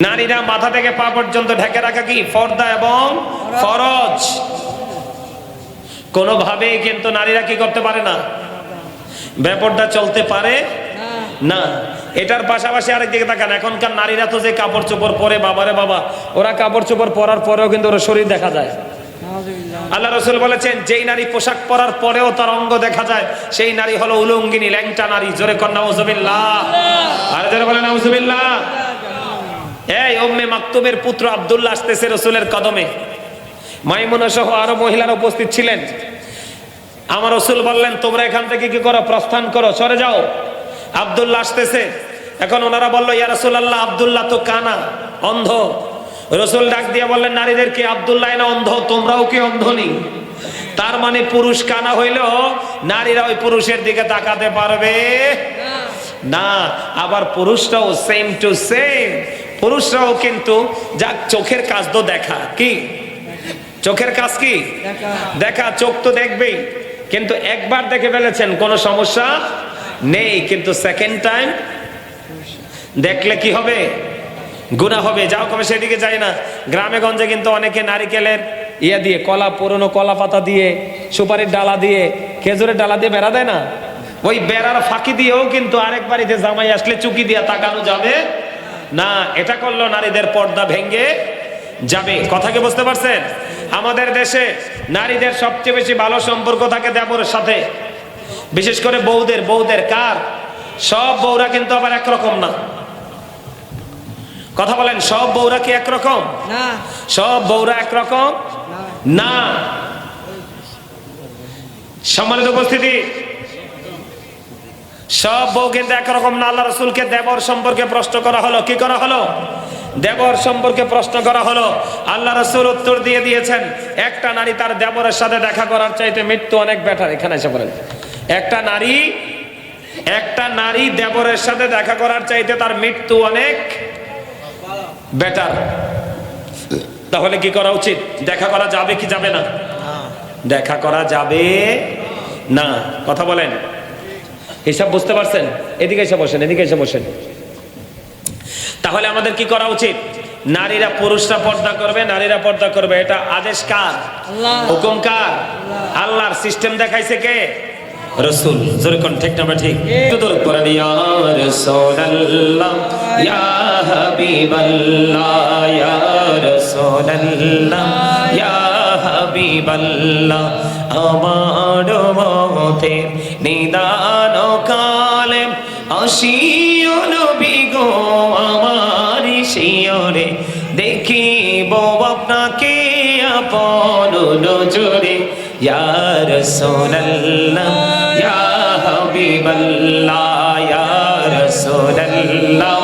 নারীরা মাথা থেকে পা পর্যন্ত ঢেকে রাখা কি পর্দা এবং ফরজ। কোনোভাবেই কিন্তু নারীরা কি করতে পারে না, বেপর্দা চলতে পারে না। এটার পাশাপাশি আরেক দিকে তাকান, এখনকার নারীরা তো যে কাপড় চোপড় পরে, বাবারে বাবা, ওরা কাপড় চোপড় পরার পরেও কিন্তু ওর শরীর দেখা যায়। আল্লাহ রাসূল বলেছেন, যেই নারী পোশাক পরার পরেও তার অঙ্গ দেখা যায় সেই নারী হলো উলঙ্গিনী, ল্যাংটা নারী। জোরে কর নাউজুবিল্লাহ, আর জোরে বলেন নাউজুবিল্লাহ। এই উম্মে মাকতুমের পুত্র আব্দুল্লাহ আসতেছে রাসূলের কদমে, মাইমুনা সহ আরো মহিলারা উপস্থিত ছিলেন। আমার রাসূল বললেন, তোমরা এখান থেকে কি করো, প্রস্থান করো, সরে যাও। আব্দুল্লাহ আসতেছে। এখন ওনারা বলল, ইয়া রাসূলুল্লাহ, আব্দুল্লাহ তো কানা, অন্ধ। রাসূল ডাক দিয়ে বললেন, নারীদেরকে আব্দুল্লাহ না অন্ধ, তোমরাও কি অন্ধ নি? তার মানে পুরুষ কানা হইলেও নারীরা ওই পুরুষের দিকে তাকাতে পারবে না। আবার পুরুষরাও সেম টু সেম, পুরুষরাও কিন্তু যা চোখের কাজ তো দেখা, কি চোখের কাজ কি দেখা, চোখ তো দেখবেই। কিন্তু একবার দেখে ফেলেছেন কোনো সমস্যা নেই, কিন্তু সেকেন্ড টাইম দেখলে কি হবে, গুনাহ হবে। যাও কবে সেদিকে যাই না। গ্রামে গঞ্জে কিন্তু অনেকে নারিকেলের ইয়ে দিয়ে, কলা, পুরনো কলা পাতা দিয়ে, সুপারির ডালা দিয়ে, খেজুরের ডালা দিয়ে বেড়া দেয় না, ওই বেড়ার ফাঁকি দিয়েও কিন্তু আরেক বাড়িতে জামাই আসলে চুকি দিয়ে তাকানো যাবে না। এটা করলো নারীদের পর্দা ভেঙ্গে যাবে। কথা কি বুঝতে পারছেন? আমাদের দেশে নারীদের সবচেয়ে বেশি ভালো সম্পর্ক থাকে দেবরের সাথে, বিশেষ করে বউদের। কার? সব বউরা কিন্তু আবার একরকম না। কথা বলেন, সব বউরা কি একরকম না? সব বউরা একরকম না। সম্মানিত উপস্থিতি, সব বউ কিন্তু একরকম না। আল্লাহ রাসূলকে দেবর সম্পর্কে প্রশ্ন করা হলো। কি করা হলো? দেবর সম্পর্কে প্রশ্ন করা হলো। আল্লাহ রাসূল উত্তর দিয়ে দিয়েছেন, একটা নারী তার দেবরের সাথে দেখা করার চাইতে মৃত্যু অনেক বেটার। এখানে এসে বলেন, একটা নারী দেবরের সাথে দেখা করার চাইতে তার মৃত্যু অনেক বেটার। তাহলে কি করা উচিত? দেখা করা যাবে কি যাবে না? দেখা করা যাবে না। কথা বলেন, হিসাব বুঝতে পারছেন? এদিকে এসে বসেন, এদিকে এসে বসেন। তাহলে আমাদের কি করা উচিত? নারীরা, পুরুষরা পর্দা করবে, নারীরা পর্দা করবে। এটা আদেশ কার? হুকুম কার? আল্লাহর। সিস্টেম দেখাইছে কে? রাসূল। জোরে কোন ঠিক না ঠিক? দরুদ পড়েন, ইয়া রাসূলুল্লাহ, ইয়া হাবিবাল্লাহ, ইয়া রাসূলুল্লাহ, ইয়া হাবিবাল্লাহ। আমার মতে নিদান কালে আসিও নবী গো, আমার শিয়রে দেখিব আপনাকে আপন নজরে। ইয়া রাসূলুল্লাহ, ইয়া হাবিবাল্লাহ, ইয়া রাসূলুল্লাহ,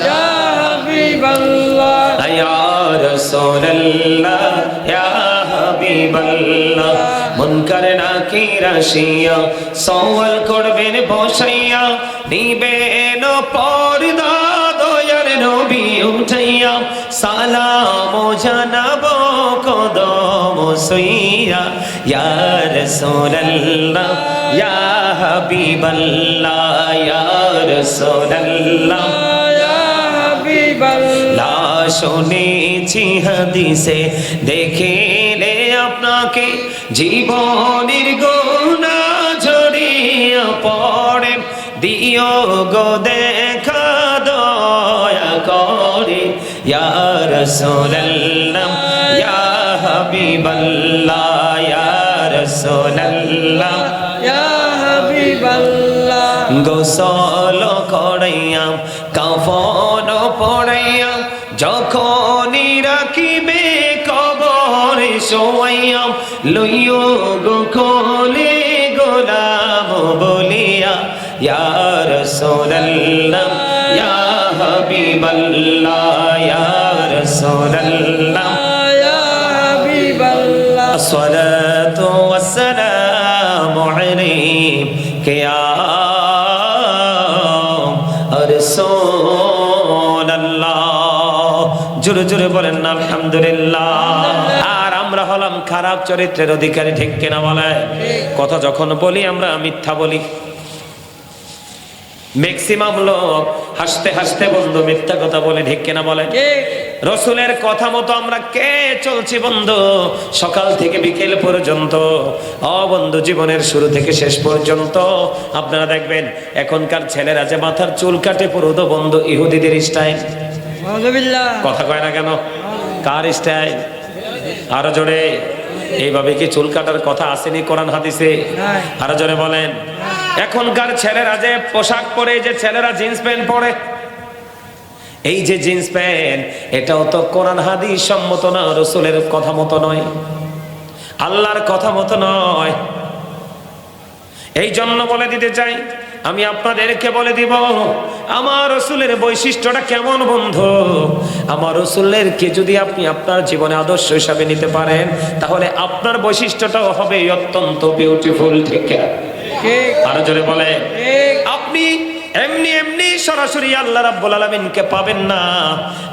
ইয়া হাবিবাল্লাহ, ইয়া রাসূলুল্লাহ, ইয়া হাবিবাল্লাহ। মুনকার নাকির আসিয়া সওয়াল করবেন বসাইয়া, নিবেন পর্দা দয়ার নবী উঠাইয়া, সালাম জানাবো কদম সইয়া। ইয়া রাসূলুল্লাহ, ইয়া হাবিবাল্লাহ, ইয়া রাসূলুল্লাহ, ইয়া হাবিবাল্লাহ। শুনেছি হাদিসে দেখিলে আপনাকে জীবনের গুনাহ ঝরিয়া পড়ে, দিও গো দেখা দয়া করে। ইয়া রাসূলুল্লাহ, ইয়া হাবিবাল্লাহ, ইয়া রাসূলুল্লাহ, ইয়া হাবিবাল্লাহ। গোসল করাইয়া কাফন পরাইয়া, যখনই রাখিবে কবরে শোয়াইয়া, লইও গো কোলে গোলাম বলিয়া। ইয়া রাসূলুল্লাহ, ইয়া হাবিবাল্লাহ, ইয়া রাসূলুল্লাহ, ইয়া হাবিবাল্লাহ। আসসালাতু ওয়াসসালামু আলাইকা ইয়া রাসূলুল্লাহ। জোরে জোরে বলেন না আলহামদুলিল্লাহ। আর আমরা হলাম খারাপ চরিত্রের অধিকারী, ঠিক কিনা বলে? কথা যখন বলি আমরা মিথ্যা বলি। ম্যাক্সিমাম লোক হাসতে হাসতে বন্ধু মিথ্যা কথা বলে, ঠিক কিনা বলেন? রসুলের কথা মতো আমরা কে চলছি বন্ধু? সকাল থেকে বিকেল পর্যন্ত, বন্ধু জীবনের শুরু থেকে শেষ পর্যন্ত আপনারা দেখবেন এখনকার ছেলেরা যে মাথার চুল কাটে পুরো তো বন্ধু ইহুদিদের স্টাইল। কথা কয় না কেন? কার স্টাইল? আরো জোরে, এইভাবে কি চুল কাটার কথা আসেনি কোরআন হাদিসে? আরো জোরে বলেন। এখনকার ছেলেরা যে পোশাক পরে, যে ছেলেরা জিন্স প্যান্ট পরে, এই যে জিন্স প্যান্ট, এটাও তো কোরআন হাদিস সম্মত না, রসুলের কথা মতো নয়, আল্লাহর কথা মতো নয়। এই জন্য বলে দিতে চাই, আমি আপনাদেরকে বলে দিব আমার রসুলের বৈশিষ্ট্যটা কেমন বন্ধু। আমার রসুলের কে যদি আপনি আপনার জীবনে আদর্শ হিসাবে নিতে পারেন, তাহলে আপনার বৈশিষ্ট্যটাও হবে অত্যন্ত বিউটিফুল। ঠিক আরো জোরে বলে। আপনি এমনি এমনি সরাসরি আল্লাহ রাব্বুল আলামিনকে পাবেন না।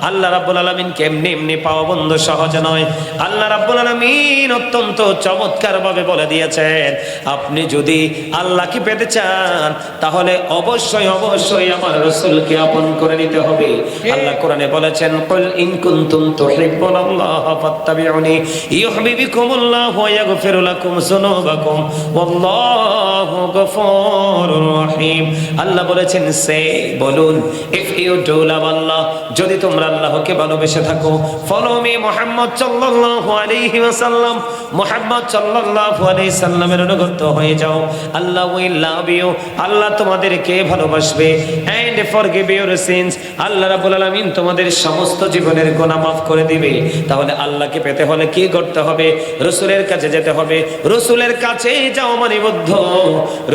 আল্লাহ রাব্বুল আলামিনকে এমনি এমনি পাওয়া বন্ধু সহজ নয়। আল্লাহ রাব্বুল আলামিন অত্যন্ত চমৎকার ভাবে বলে দিয়েছেন, আপনি যদি আল্লাহকে পেতে চান তাহলে অবশ্যই অবশ্যই আমার রাসূলকে আপন করে নিতে হবে। আল্লাহ কোরআনে বলেছেন, কুল ইন কুনতুম তুহিব্বুনাল্লাহ ফাত্তাবিউনি ইউহিব্বুকুমুল্লাহু ওয়া ইয়াগফির লাকুম যুনুবাকুম ওয়াল্লাহু গফুরুর রহিম। আল্লাহ বলেছেন, সে বলুন, ইফ ইউ ডু লাভ আল্লাহ, যদি তোমরা আল্লাহকে ভালোবেসে থাকো, ফলো মি মুহাম্মদ সাল্লাল্লাহু আলাইহি ওয়াসাল্লাম, মুহাম্মদ সাল্লাল্লাহু আলাইহি সাল্লামের অনুগত হয়ে যাও, আল্লাহ উইল লাভ ইউ, আল্লাহ তোমাদেরকে ভালোবাসবে, এন্ড ফরগিভ ইউর সিনস, আল্লাহ রাব্বুল আলামিন তোমাদের সমস্ত জীবনের গুনাহ মাফ করে দিবে। তাহলে আল্লাহকে পেতে হলে কি করতে হবে? রাসূলের কাছে যেতে হবে। রাসূলের কাছে যাওয়া মানে বদ্ধ,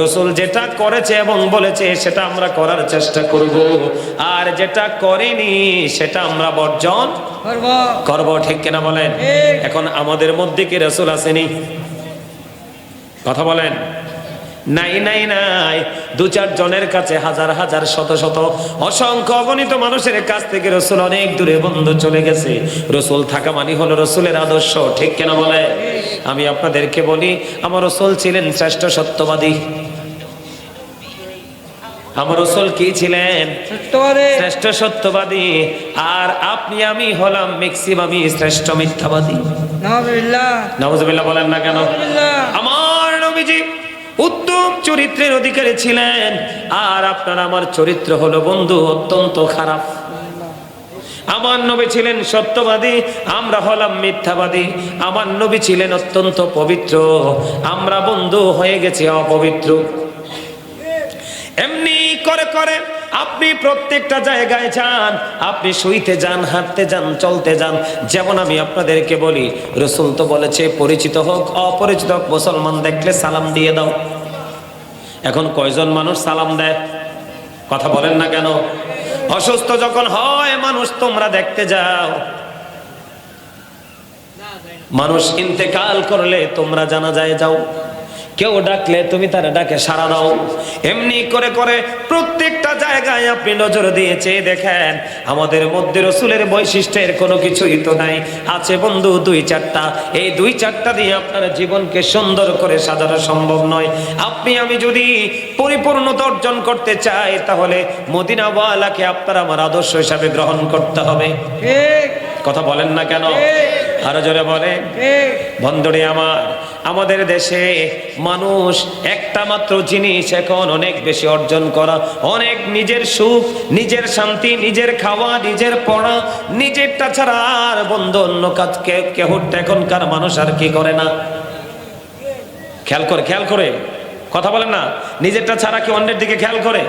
রাসূল যেটা করেছে এবং বলেছে সেটা আমরা করার চেষ্টা করব, আর যেটা করেনি সেটা আমরা বর্জন করব। ঠিক কিনা বলেন? এখন আমাদের মধ্যে কি রাসূল আসেনি? কথা বলেন। নাই নাই নাই। দু চার জনের কাছে, হাজার হাজার শত শত অসংখ্য অগণিত মানুষের কাছ থেকে রাসূল অনেক দূরে বন্ধু চলে গেছে। রাসূল থাকা মানে হলো রাসূলের আদর্শ। ঠিক কিনা বলে? আমি আপনাদেরকে বলি, আমার রাসূল ছিলেন শ্রেষ্ঠ সত্যবাদী। আমার রাসূল কি ছিলেন? শ্রেষ্ঠ সত্যবাদী। আর আপনি আমি হলাম ম্যাক্সিমামই শ্রেষ্ঠ মিথ্যাবাদী। নাউযুবিল্লাহ। নাউযুবিল্লাহ বলেন না কেন? আমার নবীজি উত্তম চরিত্রের অধিকারী ছিলেন, আর আপনার আমার চরিত্র হলো বন্ধু অত্যন্ত খারাপ। আমার নবী ছিলেন সত্যবাদী, আমরা হলাম মিথ্যাবাদী। আমার নবী ছিলেন অত্যন্ত পবিত্র, আমরা বন্ধু হয়ে গেছি অপবিত্র। এমনি করে করে আপনি প্রত্যেকটা জায়গায় যান, আপনি শুইতে যান, হাঁটতে যান, চলতে যান। যেমন আমি আপনাদেরকে বলি, রাসূল তো বলেছে পরিচিত হোক অপরিচিত হোক, মুসলমান দেখলে সালাম দিয়ে দাও। এখন কয়জন মানুষ সালাম দেয়? কথা বলেন না কেন? অসুস্থ যখন হয় মানুষ, তোমরা দেখতে যাও। মানুষ ইন্তেকাল করলে তোমরা জানাজায় যাও। কেউ ডাকলে তুমি তার ডাকে সাড়া দাও। এমনি করে করে প্রত্যেকটা জায়গায় আপনি নজর দিয়েছে দেখেন, আমাদের মধ্যে রাসূলের বৈশিষ্ট্যের কোনো কিছুই তো নাই। আছে বন্ধু দুই চারটা। এই দুই চারটা দিয়ে আপনার জীবনকে সুন্দর করে সাজানো সম্ভব নয়। আপনি আমি যদি পরিপূর্ণতা অর্জন করতে চাই, তাহলে মদিনাওয়ালাকে আপনার আমার আদর্শ হিসাবে গ্রহণ করতে হবে। কথা বলেন না কেন? আরো জোরে বলেন। বন্ধুরে আমার, আমাদের দেশে মানুষ একটা মাত্র জিনিস এখন অনেক বেশি অর্জন করা, অনেক নিজের সুখ, নিজের শান্তি, নিজের খাওয়া, নিজের পড়া, নিজেরটা ছাড়া আর বন্ধু অন্য কাজ কেউ এখনকার মানুষ আর কি করে না? খেয়াল করে কথা বলেন না। নিজেরটা ছাড়া কি অন্যের দিকে খেয়াল করে?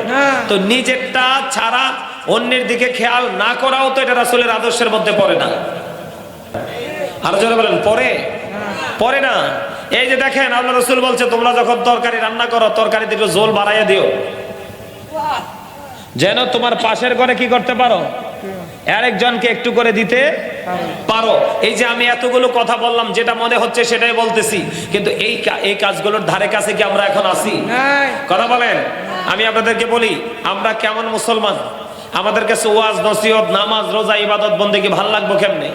তো নিজেরটা ছাড়া অন্যের দিকে খেয়াল না করাও তো এটা রাসূলের আদর্শের মধ্যে পড়ে না। আরো জোরে বলেন, পড়ে না। এই যে দেখেন, আল্লাহ রাসূল বলছে তোমরা যখন তরকারি রান্না করো, তরকারিতে একটু ঝোল বাড়াইয়া দিও, যেন তোমার পাশের ঘরে কি করতে পারো, আরেকজনকে একটু করে দিতে পারো। এই যে আমি এতগুলো কথা বললাম, যেটা মনে হচ্ছে সেটাই বলতেছি, কিন্তু এই কাজগুলোর ধারে কাছে কি আমরা এখন আছি? কথা বলেন। আমি আপনাদেরকে বলি, আমরা কেমন মুসলমান? আমাদের কাছে ওয়াজ, নসিহত, নামাজ, রোজা, ইবাদত, বন্দেগী ভাল লাগবো কেমনে?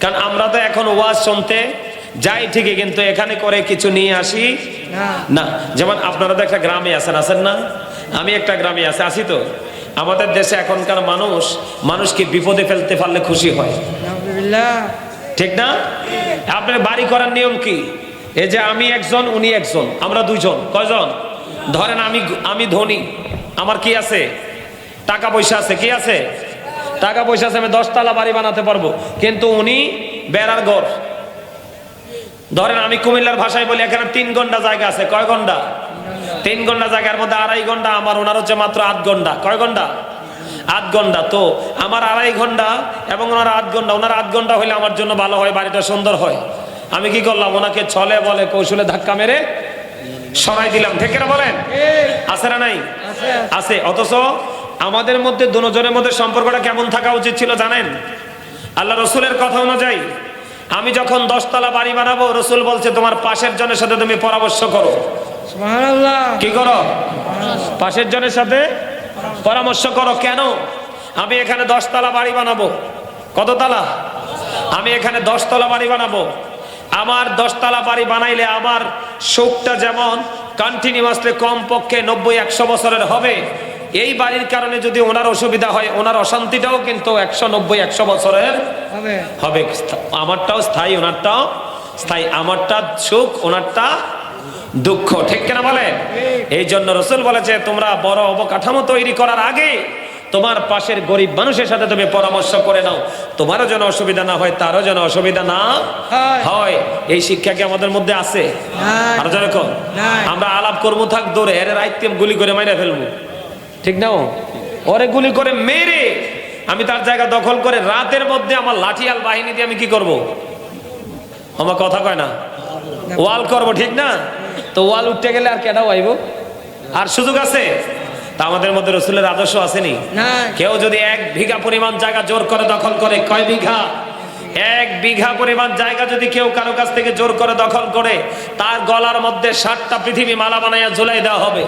কারণ আমরা তো এখন ওয়াজ শুনতে যাই ঠিকই, কিন্তু এখানে করে কিছু নিয়ে আসি না। যেমন আপনারা তো একটা গ্রামে আছেন না? আমি একটা গ্রামে আছি তো। আমাদের দেশে এখনকার মানুষকে বিপদে ফেলতে পারলে খুশি হয়, ঠিক না? আপনার বাড়ি করার নিয়ম কি? এই যে আমি একজন, উনি একজন, আমরা দুইজন, কয়জন? ধরেন আমি ধনী, আমার কি আছে? টাকা পয়সা আছে। কি আছে? টাকা পয়সা আছে, আমি 10 তলা বাড়ি বানাতে পারবো। কিন্তু উনি বেড়ার ঘর। ধরেন আমি কুমিল্লার ভাষায় বলি, এখানে 3 ঘন্টা জায়গা আছে। কয় ঘন্টা? 3 ঘন্টা জায়গার মধ্যে 2.5 ঘন্টা আমার, ওনার হচ্ছে মাত্র 8 ঘন্টা। কয় ঘন্টা? 8 ঘন্টা। তো আমার 2.5 ঘন্টা এবং ওনার 8 ঘন্টা। ওনার 8 ঘন্টা হইলে আমার জন্য ভালো হয়, বাড়িটা সুন্দর হয়। আমি কি করলাম? ওনাকে ছলে বলে কৌশলে ধাক্কা মেরে সরাই দিলাম। ঠিক না বলেন? আছে না নাই? আছে। অথচ আমাদের মধ্যে দুজনের মধ্যে সম্পর্কটা কেমন থাকা উচিত ছিল জানেন? আল্লাহ রসুলের কথা অনুযায়ী আমি যখন 10 তলা বাড়ি বানাবো, রসুল বলছে তোমার পাশের জনের সাথে তুমি পরামর্শ করো। সুবহানাল্লাহ। কি করো? পাশের জনের সাথে পরামর্শ করো। কেন? আমি এখানে 10 তলা বাড়ি বানাবো। কত তলা? আমি এখানে 10 তলা বাড়ি বানাবো। আমার 10 তলা বাড়ি বানাইলে আমার সুখটা যেমন কন্টিনিউয়াসলি কমপক্ষে 90-100 বছরের হবে। এই বাড়ির কারণে যদি ওনার অসুবিধা হয়, ওনার অশান্তিটাও কিন্তু 190-100 বছরের হবে। আমারটাও স্থায়ী, ওনারটাও স্থায়ী। আমারটা সুখ, ওনারটা দুঃখ। ঠিক কিনা বলেন? এই জন্য রসুল বলেছে তোমরা বড় অবকাঠামো তৈরি করার আগে তোমার পাশের গরিব মানুষের সাথে তুমি পরামর্শ করে নাও, তোমারও যেন অসুবিধা না হয়, তারও যেন অসুবিধা না হয়। এই শিক্ষা কি আমাদের মধ্যে আছে? আর যেরকম আমরা আলাপ করবো থাক দৌড়ে, এর রাইতে গুলি করে মাইরা ফেলবো, ঠিক না? ওরে গুলি করে মেরে আমি তার জায়গা দখল করে রাতের মধ্যে আমার লাঠিয়াল বাহিনী দিয়ে আমি কি করব? আমার কথা কয় না, ওয়াল করব, ঠিক না? তো ওয়াল উঠতে গেলে আর কেডাও আইব? আর সুযোগ আছে? তা আমাদের মধ্যে রসুলের আদর্শ আসেনি? কেউ যদি 1 বিঘা পরিমাণ জায়গা জোর করে দখল করে, কয় বিঘা? 1 বিঘা পরিমাণ জায়গা যদি কেউ কারো কাছ থেকে জোর করে দখল করে, তার গলার মধ্যে 7টা পৃথিবী মালা বানাইয়া ঝুলাই দেওয়া হবে,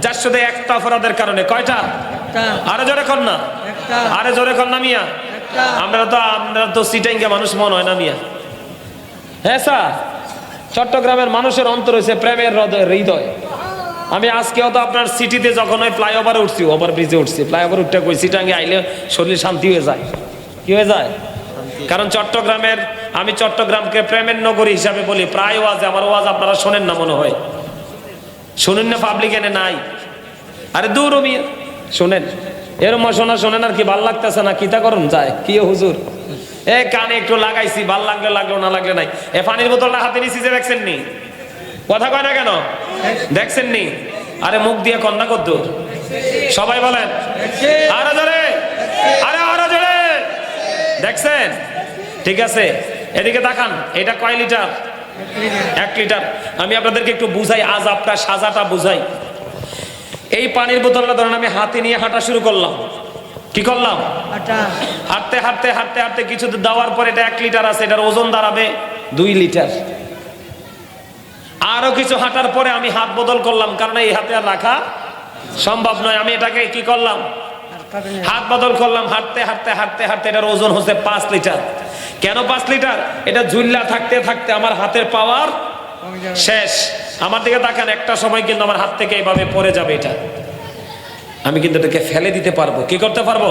যার শুধু একটা অপরাধের কারণে। কয়টা? আরে জোরে কর না, আরে জোরে কর না মিয়া। আমরা তো সিটাইঙ্গা মানুষ মনে হয় না মিয়া। হ্যাঁ স্যার, চট্টগ্রামের মানুষের অন্তর হয়েছে প্রেমের হৃদয়। আমি আজকেও তো আপনার সিটিতে যখন ওই ফ্লাইওভারে উঠছি, ওভার ব্রিজে উঠছি, ফ্লাইওভার উঠতে কই সিটাঙ্গে আইলে শরীর শান্তি হয়ে যায়। কি হয়ে যায়? কারণ আমি চট্টগ্রামকে প্রেমের নগরী হিসাবে বলি। প্রায় ওয়াজে, আমার ওয়াজ আপনারা শোনেন না মনে হয়, শোনেন না? পাবলিক এনে নাই। আরে দূর মিয়া, শোনেন। এরম শোনেন আর কি, ভাল লাগতেছে না? কিতা করুন যায় কি হুজুর? কানে একটু লাগাইছি, ভাল লাগলে লাগলো, না লাগলে নাই। পানির বোতলটা হাতে নিছি যে, দেখছেন নি? কথা কয় না কেন? দেখছেন নি? আরে মুখ দিয়ে কন্যা কত সবাই বলেন আরো জোরে, আরে আরো জোরে। দেখছেন? ঠিক আছে, এদিকে তাকান। এটা কয় লিটার? 1 লিটার। আমি আপনাদেরকে একটু বুঝাই, আজ আপনার সাজাটা বুঝাই। এই পানির বোতলটা ধরেন আমি হাতে নিয়ে হাঁটা শুরু করলাম। কি করলাম? হাঁটতে হাঁটতে হাঁটতে হাঁটতে কিছু দেওয়ার পর এটা 1 লিটার আছে, এটার ওজন দাঁড়াবে 2 লিটার। আরো কিছু হাঁটার পরে আমি হাত বদল করলাম, কারণ এই হাতে আর রাখা সম্ভব নয়। আমি এটাকে কি করলাম? হাত বদল করলাম। হাঁটতে হাঁটতে হাঁটতে হাঁটতে এটার ওজন হচ্ছে 5 লিটার। কেন 5 লিটার? এটা ঝুল্লা থাকতে থাকতে আমার হাতের পাওয়ার শেষ। আমার দিকে তাকান, একটা সময় কিন্তু আমার হাত থেকে এইভাবে পড়ে যাবে এটা। আমি কিন্তু এটাকে ফেলে দিতে পারবো। কি করতে পারবো?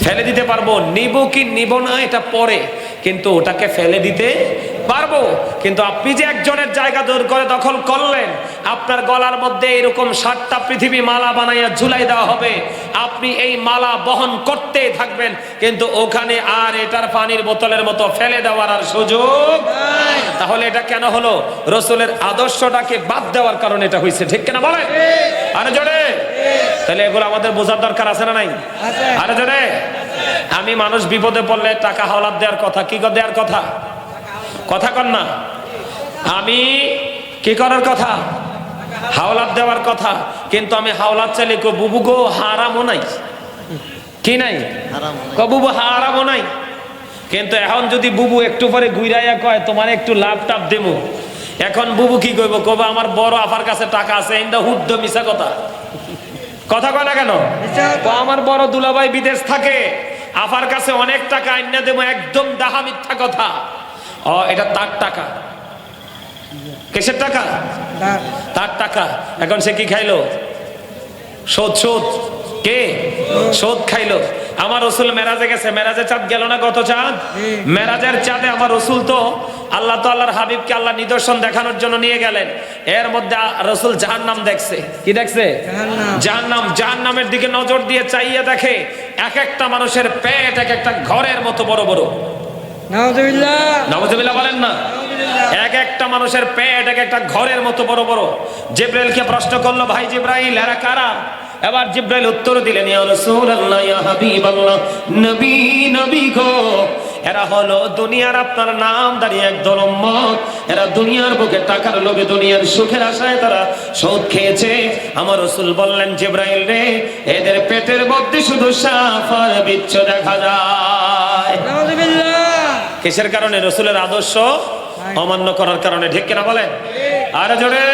ফেলে দিতে পারবো। নিব কি নিব না এটা পরে, কিন্তু ওটাকে ফেলে দিতে পারবো। কিন্তু আপনি যে একজনের জায়গা দূর করে দখল করলেন, আপনার গলার মধ্যে এরকম 7টা পৃথিবী মালা বানাইয়া ঝুলাই দেওয়া হবে। আপনি এই মালা বহন করতে থাকবেন, কিন্তু ওখানে আর এটার পানির বোতলের মতো ফেলে দেওয়ার আর সুযোগ। তাহলে এটা কেন হলো? রসুলের আদর্শটাকে বাদ দেওয়ার কারণে এটা হয়েছে। ঠিক কিনা বলেন? আরে জোরে। তাহলে এগুলো আমাদের বোঝার দরকার আছে না নাই? আরে জোরে। আমি মানুষ বিপদে পড়লে টাকা হাওলাত দেওয়ার কথা, কি দেওয়ার কথা? কথা কর না। আমি কি করার কথা? হাওলাত দেওয়ার কথা। কিন্তু আমি হাওলাত চাইলে কো বুবু গো হারামও নাই। কি নাই? ক বুবু হারামও নাই। কিন্তু এখন যদি বুবু একটু পরে ঘুরাইয়া কয় তোমার একটু লাভ টাপ দেবো, এখন বুবু কি কইব? কব আমার বড় আপার কাছে টাকা আছে। এটা হুদ্দ মিশা কথা। কথা কয় না কেন? আমার বড় দুলাভাই বিদেশ থাকে, আপার কাছে অনেক টাকা আইনা দেবো। একদম ডাহা মিথ্যা কথা। এটা তার টাকা। কিসের টাকা? তার টাকা। এখন সে কি খাইলো? সুদ সুদ কে সুদ খাইলো। আমার রসুল মেরাজে গেছে, মেরাজে চাঁদ গেল না? কত চাঁদ? মেরাজের চাঁদে আমার রসুল তো আল্লাহ তো আল্লাহর হাবিবকে আল্লাহ নিদর্শন দেখানোর জন্য নিয়ে গেলেন। এর মধ্যে রসুল জাহান্নাম দেখছে। কি দেখছে? জাহান্নাম। জাহান্নামের দিকে নজর দিয়ে চাইয়ে দেখে এক একটা মানুষের পেট এক একটা ঘরের মতো বড় বড়। নাউজুবিল্লাহ, নাউজুবিল্লাহ বলেন না। এক একটা মানুষের পেট এক একটা ঘরের মতো বড় বড়। জিবরাইলকে প্রশ্ন করলো, ভাই জিবরাইল এরা কারা? এবার জিবরাইল উত্তর দিলেন, ইয়া রাসূলুল্লাহ, ইয়া হাবিবাল্লাহ, নবী নবী গো, এরা হলো দুনিয়ার আপনার নামধারী একদল উম্মত। এরা দুনিয়ার বুকে টাকার লোভে দুনিয়ার সুখের আশায় তারা সুদ খেয়েছে। আমার রাসূল বললেন, জিবরাইল রে, এদের পেটের মধ্যে শুধু সাপ আর বিচ্ছু দেখা যায়। নাউজুবিল্লাহ। কিসের কারণে? রাসূলের আদর্শ অমান্য করার কারণে। ঠিক কিনা বলেন? আর জোরে,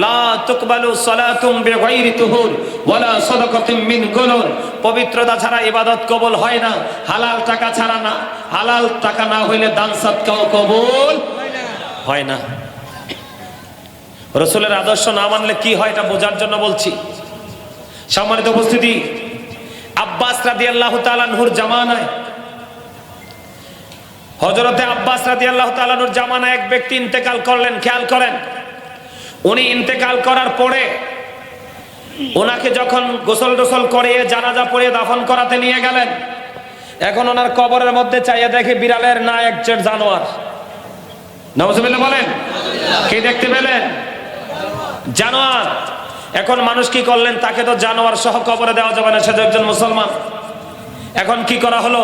লা তুকবালু সালাতুম বিগাইরি তুহুর ওয়ালা সাদাকাতুম মিন গুলুল। পবিত্রতা ছাড়া ইবাদত কবুল হয় না, হালাল টাকা ছাড়া না। হালাল টাকা না হইলে দান সাদকাও কবুল হয় না। রাসূলের আদর্শ না মানলে কি হয় এটা বোঝার জন্য বলছি। সম্মানিত উপস্থিতি, আব্বাস রাদিয়াল্লাহু তাআলা আনহুর জামানায়, হযরতে আব্বাস রাদিয়াল্লাহু তাআলা আনহুর জামানায় এক ব্যক্তি ইন্তেকাল করলেন। খেয়াল করেন, উনি ইন্তেকাল করার পরে ওনাকে যখন গোসল টোসল করে জানাজা পড়ে দাফন করাতে নিয়ে গেলেন, এখন ওনার কবরের মধ্যে চাইয়া দেখে বিড়ালের না একচেট জানোয়ার। নাউজুবিল্লাহ বলেন। কি দেখতে পেলেন? জানোয়ার। এখন মানুষ কি করলেন? তাকে তো জানোয়ার সহ কবরে দেওয়া যাবে না, সে তো একজন মুসলমান। এখন কি করা হলো?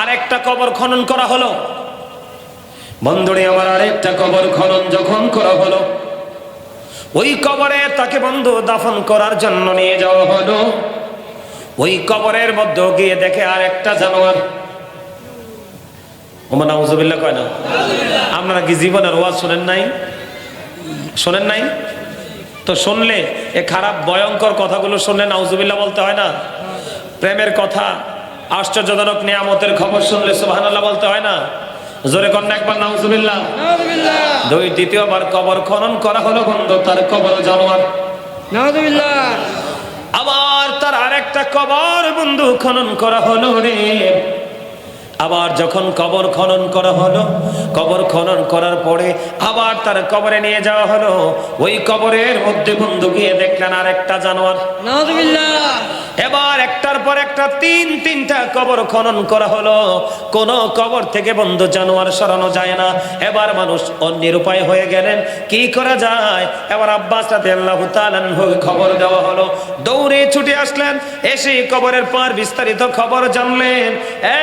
আরেকটা কবর খনন করা হলো। বন্ধুরে আমার, আরেকটা কবর খনন যখন করা হলো, ওই কবরে তাকে বন্ধু দাফন করার জন্য নিয়ে যাওয়া হলো। ওই কবরের মধ্যে গিয়ে দেখে আর একটা জানোয়ার। ওমা নাউজুবিল্লাহ কয় না? আপনারা কি জীবনের ওয়াজ শোনেন নাই? শোনেন নাই? তো শুনলে এ খারাপ ভয়ঙ্কর কথাগুলো শুনলে নাউজুবিল্লাহ বলতে হয় না? প্রেমের কথা, আশ্চর্যজনক নিয়ামতের খবর শুনলে সুবহানাল্লাহ বলতে হয় না? জোরে কন্যা একবার নাউজুবিল্লাহ। দুই দ্বিতীয়বার কবর খনন করা হলো বন্ধু, তার কবর জানোয়ার। নাউজুবিল্লাহ। আবার তার আরেকটা কবর বন্ধু খনন করা হলো রে। আবার যখন কবর খনন করা হলো, কবর খনন করার পরে আবার তার কবরে নিয়ে যাওয়া হলো। ওই কবরের মধ্যে বন্ধু গিয়ে দেখলেন আরেকটা জানোয়ার। নাউজুবিল্লাহ। এবার একটার পর একটা তিনটা কবর খনন করা হলো। কোন কবর থেকে বন্ধু জানোয়ার সরানো যায় না। এবার মানুষ অনিরুপায় হয়ে গেলেন, কি করা যায়? এবার আব্বাস রাদিয়াল্লাহু তাআলা আনহু খবর দেওয়া হলো। দৌড়ে ছুটে আসলেন, এসে কবরের পর বিস্তারিত খবর জানলেন।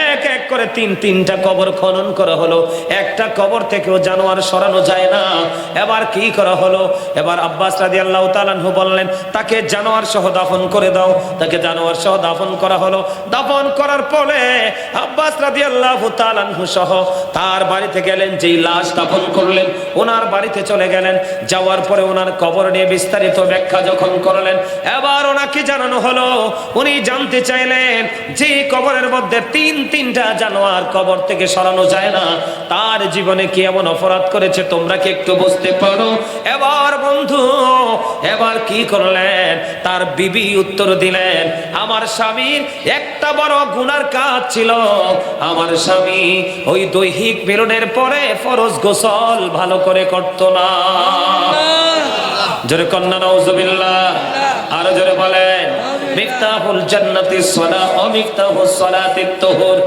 এক এক করে তিনটা কবর খনন করা হলো। একটা কবর থেকেও জানোয়ার সরানো যায় না। এবার কি করা হলো? এবার আব্বাস রাদিয়াল্লাহু তাআলা আনহু বললেন, তাকে জানোয়ার সহ দাফন করে দাও। তাকে জানোয়ার সহ দাফন করা হলো। দাফন করার পরে আব্বাস রাদিয়াল্লাহু তাআলা আনহু সহ তার বাড়িতে গেলেন। যেই লাশ দাফন করলেন ওনার বাড়িতে চলে গেলেন। যাওয়ার পরে ওনার কবর নিয়ে বিস্তারিত ব্যাখ্যা যখন করলেন, এবার ওনাকে জানানো হলো, উনি জানতে চাইলেন যে কবরের মধ্যে তিনটা জানোয়ার কবর থেকে সরানো যায় না, তার জীবনে কি এমন অপরাধ করেছে তোমরা কি একটু বুঝতে পারো? এবার বন্ধু এবার কি করলেন? তার বিবি উত্তর দিলেন, আমার স্বামীর একটা বড় গুনার কাজ ছিল। আমার স্বামী ওই দৈহিক মিলনের পরে ফরজ গোসল ভালো করে করত না। জোরে কন্যা নাউজুবিল্লাহ। আর জোরে বলেন, মিফতাহুল জান্নাতিস সালাহ ওয়া মিফতাহুস সালাতিত তুহুর।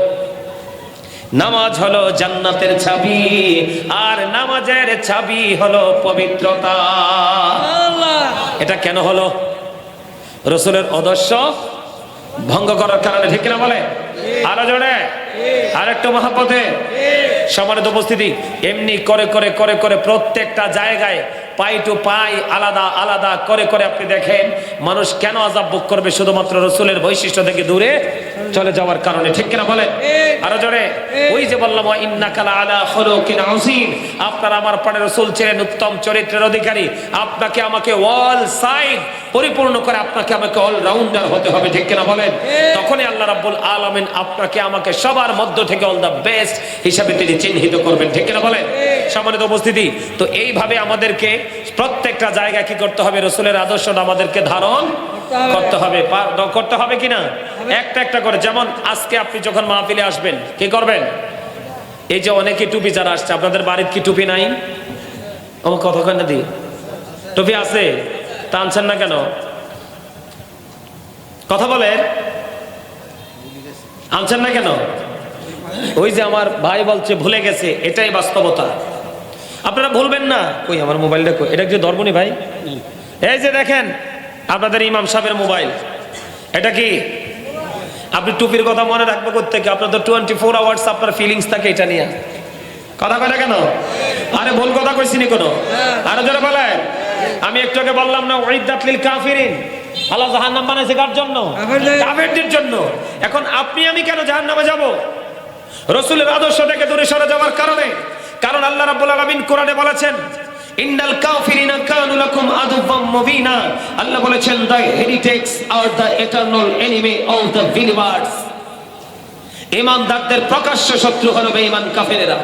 নামাজ হলো জান্নাতের চাবি, আর নামাজের চাবি হলো পবিত্রতা। এটা কেন হলো? রাসূলের আদর্শ ভঙ্গ করার কারণে। ঠিক কিনা বলে? আরো জোরে, আরেকটু মহব্বতে। সম্মানিত উপস্থিতি, এমনি করে করে করে করে প্রত্যেকটা জায়গায় পাই টু পাই আলাদা আলাদা করে করে আপনি দেখেন মানুষ কেন আযাব ভোগ করবে? শুধুমাত্র রাসূলের বৈশিষ্ট্য থেকে দূরে চলে যাওয়ার কারণে। ঠিক কিনা বলে? আরো জোরে। ওই যে বললাম, ইন্নাকা আলা খুলুকিন আযীম, আপনার আমার পরে রাসূল ছিলেন উত্তম চরিত্রের অধিকারী। আপনাকে আমাকে অল সাইড পরিপূর্ণ করে আপনাকে আমাকে অল রাউন্ডার হতে হবে। ঠিক কিনা বলেন? তখনই আল্লাহ রাব্বুল আলামিন আপনাকে আমাকে সবার মধ্য থেকে অল দা বেস্ট হিসাবে তিনি চিহ্নিত করবেন। ঠিক কিনা বলেন? সম্মানিত উপস্থিতি, তো এইভাবে আমাদেরকে প্রত্যেকটা জায়গায় কি করতে হবে? রাসূলের আদর্শটা আমাদেরকে ধারণ করতে হবে। করতে হবে কিনা? একটা একটা করে। যেমন আজকে আপনি যখন মাহফিলে আসবেন কি করবেন? এই যে অনেকে টুপি যারা আসছে, আপনাদের বাড়ির কি টুপি নাই? ও কতক্ষণ না দিই টুপি আছে, তা আনছেন না কেন? কথা বলেন, আনছেন না কেন? ওই যে আমার ভাই বলছে ভুলে গেছে, এটাই বাস্তবতা। আপনারা ভুলবেন না। কই আমার মোবাইলটা কই? এটা কি ধর্মনি ভাই? এই যে দেখেন আপনাদের ইমাম সাহেবের মোবাইল, এটা কি? আপনি টুপির কথা মনে রাখবে কোত্থেকে? আপনার তো 24 আওয়ার্স আপনার ফিলিংস থাকে এটা নিয়ে। কথা কয় না কেন? আরে ভুল কথা কইছি নি কোনো? আরে জোরে বলেন। আমি একটু আগে বললাম না উইদ্দাত লিল কাফিরিন, আল্লাহ জাহান্নাম বানাইছে কার জন্য? কাফেরদের জন্য। এখন আপনি আমি কেন জাহান্নামে যাব? রাসূলের আদর্শ থেকে দূরে সরে যাওয়ার কারণে। কারণ আল্লাহ রাব্বুল আলামিন কোরআনে বলেছেন ইন্নাল কাফিরিনা কানু লাকুম আদুওয়াম মুবিনা। আল্লাহ বলেছেন দ্য হেরিটেক্স আর the eternal enemy of the believers. ঈমানদারদের প্রকাশ্য শত্রু হলো বেঈমান কাফেরেরা।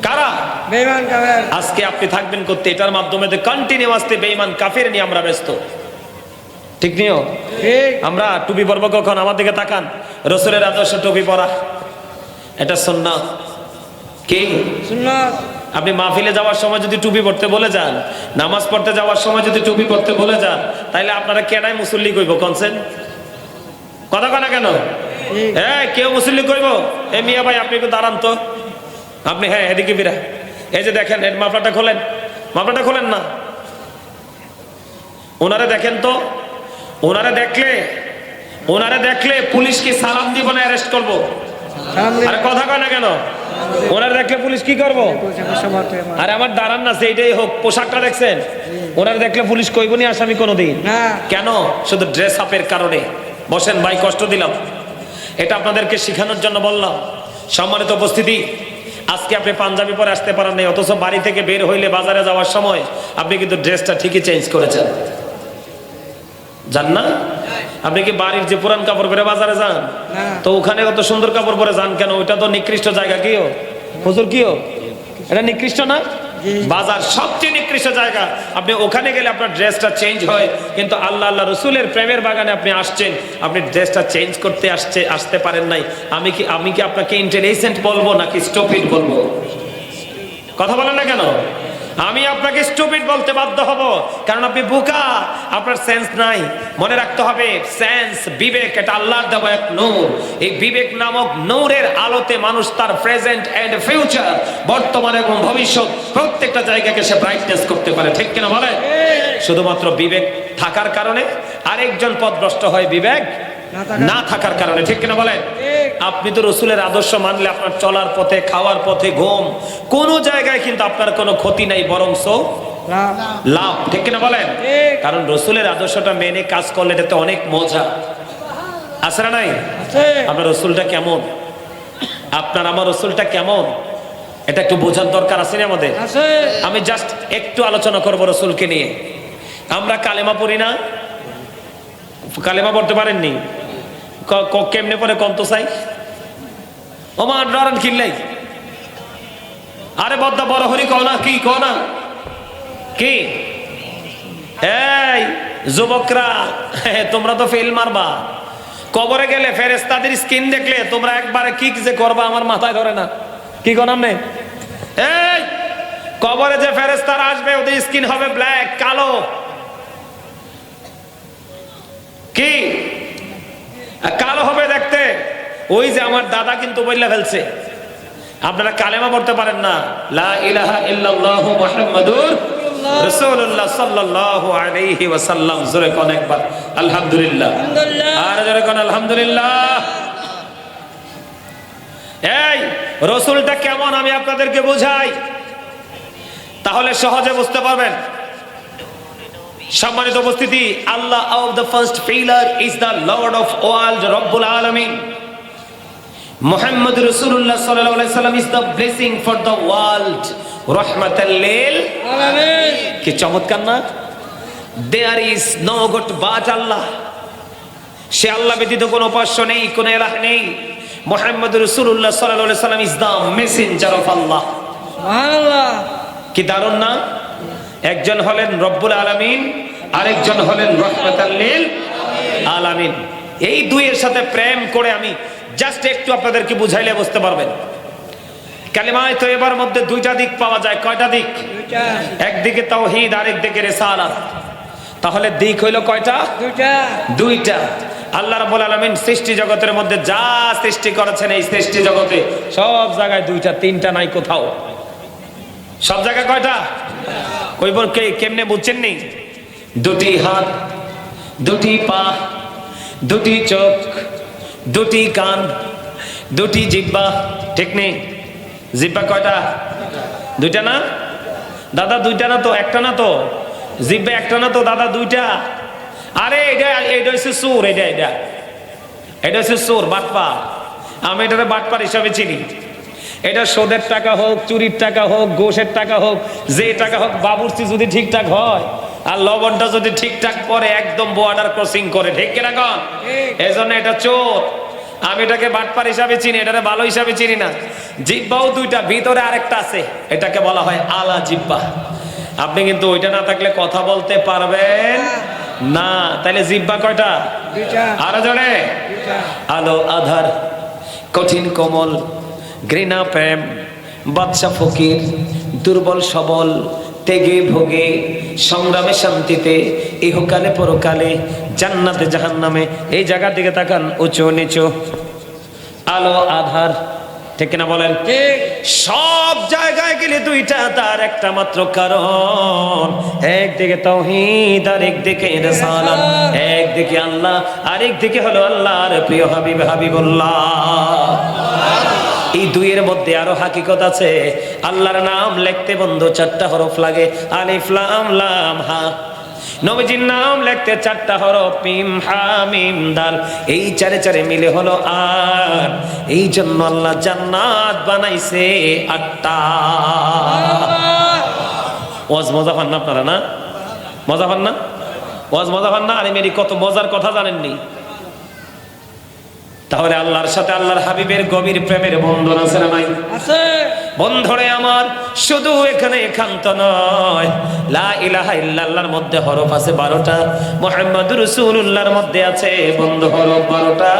কারা? বেঈমান কাফের। আজকে আপনি থাকবেন করতে, এটার মাধ্যমে তো কন্টিনিউয়াসলি বেঈমান কাফের নিয়ে আমরা ব্যস্ত। ঠিক নিও? ঠিক। আমরা টুপি পরব কখন? আমার দিকে তাকান। রাসূলের আদর্শ টুপি পরা, এটা সুন্নাত। কি সুন্নাত? আপনি মাহফিলে যাওয়ার সময় যদি টুপি পড়তে বলে যান, নামাজ পড়তে যাওয়ার সময় যদি টুপি পড়তে বলে যান, তাইলে আপনারা কেনাই মুসল্লি কইব? কনসেন কথা কয় না কেন? হ্যাঁ, কেউ মুসল্লি কইব? এ মিয়া ভাই আপনি একটু দাঁড়ান তো। আপনি হ্যাঁ এদিকে বিরা। এই যে দেখেন এর মাফলাটা খোলেন, মাফলাটা খোলেন না। ওনারে দেখেন তো, ওনারে দেখলে পুলিশ কি সালাম দিব না অ্যারেস্ট করব? আরে কথা কয় না কেন? ওনারে দেখলে পুলিশ কি করব? আরে আমার দাঁড়ান না, সেইটাই হোক। পোশাকটা দেখছেন? ওনারে দেখলে পুলিশ কইব নি আসামি কোনোদিন? কেন? শুধু ড্রেস আপের কারণে। বসেন ভাই, কষ্ট দিলাম। এটা আপনাদেরকে শেখানোর জন্য বললাম। সম্মানিত উপস্থিতি, আজকে আপনি পাঞ্জাবি পরে আসতে পারেন নাই, অথচ বাড়ি থেকে বের হইলে বাজারে যাওয়ার সময় আপনি কিন্তু ড্রেসটা ঠিকই চেঞ্জ করেছেন। যান না? আপনি কি বাড়ির যে পুরান কাপড় পরে বাজারে যান? তো ওখানে কত সুন্দর কাপড় পরে যান কেন? ওইটা তো নিকৃষ্ট জায়গা। কিও হুজুর, কিও এটা নিকৃষ্ট না? বাজার সবচেয়ে নিকৃষ্ট জায়গা। আপনি ওখানে গেলে আপনার ড্রেসটা চেঞ্জ হয়, কিন্তু আল্লাহ রসুলের প্রেমের বাগানে আপনি আসছেন, আপনি ড্রেসটা চেঞ্জ করতে আসতে পারেন নাই। আমি কি আপনাকে ইন্টেলিজেন্ট বলবো নাকি স্টুপিড বলবো? কথা বলেন না কেন? আমি আপনাকে স্টুপিড বলতে বাধ্য হব, কারণ আপনি বোকা, আপনার সেন্স নাই। মনে রাখতে হবে সেন্স, বিবেক, এটা আল্লাহর দেওয়া এক নূর। এই বিবেক নামক নূরের আলোতে মানুষ তার প্রেজেন্ট এন্ড ফিউচার, বর্তমান এবং ভবিষ্যৎ প্রত্যেকটা জায়গাকে সে ব্রাইটনেস করতে পারে। ঠিক কিনা বলেন? শুধুমাত্র বিবেক থাকার কারণে আরেকজন পথভ্রষ্ট হয় বিবেক না থাকার কারণে। ঠিক কিনা বলেন? আপনি তো রসুলের আদর্শ মানলে আপনার চলার পথে, খাওয়ার পথে, ঘুম, কোন জায়গায় কিন্তু আপনার কোনো ক্ষতি নাই, বরং লাভ। ঠিক কিনা বলেন? কারণ রসুলের আদর্শটা মেনে কাজ করলে এটাতে অনেক মজা আছে না নাই? আপনার রসুলটা কেমন, আপনার আমার রসুলটা কেমন, এটা একটু বোঝার দরকার আছে না আমাদের? আমি জাস্ট একটু আলোচনা করবো রসুলকে নিয়ে। আমরা কালেমা পড়ি না? কালেমা পড়তে পারেননি? কেমনে পরে কন্ত চাই ওমান ডরান কিনলাই। আরে বদ্দা বড় হরি কও না, কি কও না কি? এই যুবকরা, তোমরা তো ফেল মারবা। কবরে গেলে ফেরেশতাদের স্কিন দেখলে তোমরা একবারে কি যে করবা আমার মাথায় ধরে না। কি কোন নাম নেই? এই কবরে যে ফেরেশতারা আসবে ওদের স্কিন হবে ব্ল্যাক, কালো। কি কালো হবে দেখতে? ওই যে আমার দাদা কিন্তু বইলা ফেলছে, আপনারা কালেমা পড়তে পারেন না। লা ইলাহা ইল্লাল্লাহু মুহাম্মাদুর রাসূলুল্লাহ সাল্লাল্লাহু আলাইহি ওয়াসাল্লাম। জোরে কোন একবার আলহামদুলিল্লাহ। আর জোরে কোন আলহামদুলিল্লাহ। এই রাসূলটা কেমন আমি আপনাদেরকে বোঝাই, তাহলে সহজে বুঝতে পারবেন। সম্মানিত উপস্থিতি, Allah of the first pillar is the lord of world, রব্বুল আলামিন। মুহাম্মদ রাসূলুল্লাহ সাল্লাল্লাহু আলাইহি সাল্লাম is the blessing for the world, রাহমাতাল লিল আলামিন। কি চমৎকার না? There is no god but Allah. সে আল্লাহ ব্যতীত কোনো উপাস্য নেই, কোনো ইলাহ নেই। মুহাম্মদ রাসূলুল্লাহ সাল্লাল্লাহু আলাইহি সাল্লাম ইজ দ্য মেসেঞ্জার অফ আল্লাহ। সুবহানাল্লাহ। কি দারুণ না? একজন হলেন রব্বুল আলামিন, আরেকজন হলেন রাহমাতাল লিল আলামিন। এই দুইয়ের সাথে প্রেম করে আমি জাস্ট একটু আপনাদেরকে বুঝাইলে বুঝতে পারবেন। কালিমায়ে তয়্যিবার মধ্যে দুইটা দিক পাওয়া যায়। কয়টা দিক? একদিকে তাওহীদ, আরেকদিকে রিসালাত। তাহলে দিক হইল কয়টা? দুইটা। আল্লাহ রাব্বুল আলামিন সৃষ্টি জগতের মধ্যে যা সৃষ্টি করেছেন, এই সৃষ্টি জগতে সব জায়গায় দুইটা, তিনটা নাই কোথাও। সব জায়গায় কয়টা? কইবর কে কেমনে বুঝছেন নি? দুটি হাত, দুটি পা, দুটি চোখ, দুটি কান, দুটি জিহ্বা। ঠিক নেই? জিহ্বা কয়টা? দুইটা না দাদা? দুইটা না তো? একটা না তো? জিহ্বা একটা না তো দাদা? দুইটা। আরে এটা হচ্ছে সুর, এটা হচ্ছে সুর, বাটপার। আমি এটাকে বাটপার হিসাবে চিনি। এটা সোদের টাকা হোক, চুরির টাকা হোক, ঘোষের টাকা হোক, যে টাকা হোক, বাবুর্চি যদি ঠিকঠাক হয় আর লবণটা যদি ঠিকঠাক পরে, একদম বর্ডার ক্রসিং করে। ঠিক কিনা কন? এই জন্য এটা চোর। আমি এটাকে বাটপার হিসাবে চিনি, এটাকে ভালো হিসাবে চিনি না। জিহ্বাও দুইটা, ভিতরে আরেকটা আছে, এটাকে বলা হয় আলা জিহ্বা। আপনি কিন্তু ওইটা না থাকলে কথা বলতে পারবেন না। তাইলে জিহ্বা কয়টা? আরো জনে। আলো আধার, কঠিন কোমল, ঘৃণা প্রেম, বাদশা ফকির, দুর্বল সবল, তেগে ভোগে, সংগ্রামে শান্তিতে, ইহকালে পরকালে, জান্নাতে জাহান্নামে। এই জায়গার দিকে তাকান, উঁচু নিচু, আলো আধার। ঠিক কিনা বলেন? সব জায়গায় গেলে দুইটা, তার একটা মাত্র কারণ। একদিকে তাওহীদ, আর একদিকে রিসালাত। একদিকে আল্লাহ, আর একদিকে হলো আল্লাহর প্রিয় হাবিব হাবিবুল্লাহ। এই দুইয়ের মধ্যে আরো হাকিকত আছে। আল্লাহর নাম লিখতে বন্ধু চারটা হরফ লাগে, আলিফ লাম লাম হা। নবীজির নাম লিখতে চারটা হরফ, মিম হা মিম দাল। এই চারে চারে মিলে হলো আর। এই জন্য আল্লাহ জান্নাত বানাইছে 8টা। ওয়াজ মজা পান না আপনারা? না মজা পান না? ওয়াজ মজা পান না? আরে মেরি কত মজার কথা জানেননি? তাহলে আল্লাহর সাথে আল্লাহর হাবিবের গভীর প্রেমের বন্ধন আছে না নাই? আছে। বন্ধুরে আমার, শুধু এখানে একান্ত নয়, লা ইলাহা ইল্লাল্লাহর মধ্যে হরফ আছে 12টা, মুহাম্মাদুর রাসূলুল্লাহর মধ্যে আছে বন্ধু হরফ 12টা।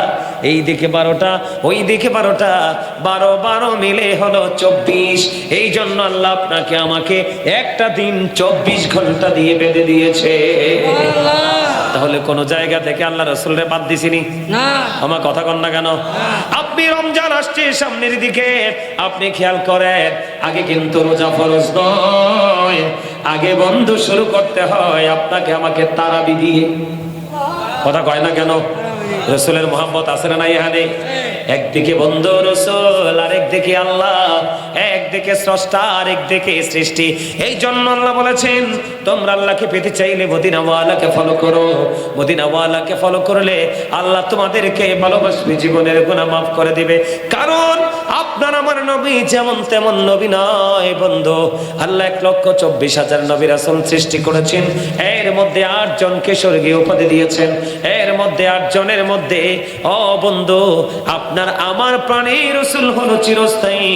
এই দিকে 12টা, ওই দিকে 12টা, 12 12 মিলে হলো 24। এই জন্য আল্লাহ আপনাকে আমাকে একটা দিন 24 ঘন্টা দিয়ে বেঁধে দিয়েছে। তাহলে কোন জায়গা থেকে আল্লাহ রাসূলরে বাদ দিছিনি? না। আমার কথা কন না কেন? আপনি রমজান আসছে সামনের দিকে, আপনি খেয়াল করেন, আগে কিন্তু রোজা ফরজ নয়, আগে বন্ধু শুরু করতে হয় আপনাকে আমাকে তারাবি দিয়ে। কথা কয় না কেন? রাসূলের মহব্বত আছে না নাই এখানে? একদিকে বন্ধু রাসূল, আর একদিকে আল্লাহ, একদিকে স্রষ্টা, আর একদিকে সৃষ্টি। এই জন্য আল্লাহ বলেছেন, তোমরা আল্লাহকে পেতে চাইলে মদিনাওয়ালাকে ফলো করো। মদিনাওয়ালাকে ফলো করলে আল্লাহ তোমাদেরকে ভালোবাসবে, জীবনের গুনাহ মাফ করে দিবে। কারণ আপনার আমার নবী যেমন তেমন নবী নয় বন্ধু। আল্লাহ 1,24,000 নবী রাসূল সৃষ্টি করেছেন, এর মধ্যে 8 জনকে স্বর্গীয় উপাধি দিয়েছেন। এর মধ্যে 8 জনের মধ্যে ও বন্ধু, আপনার আমার প্রাণের রাসূল হলো চিরস্থায়ী,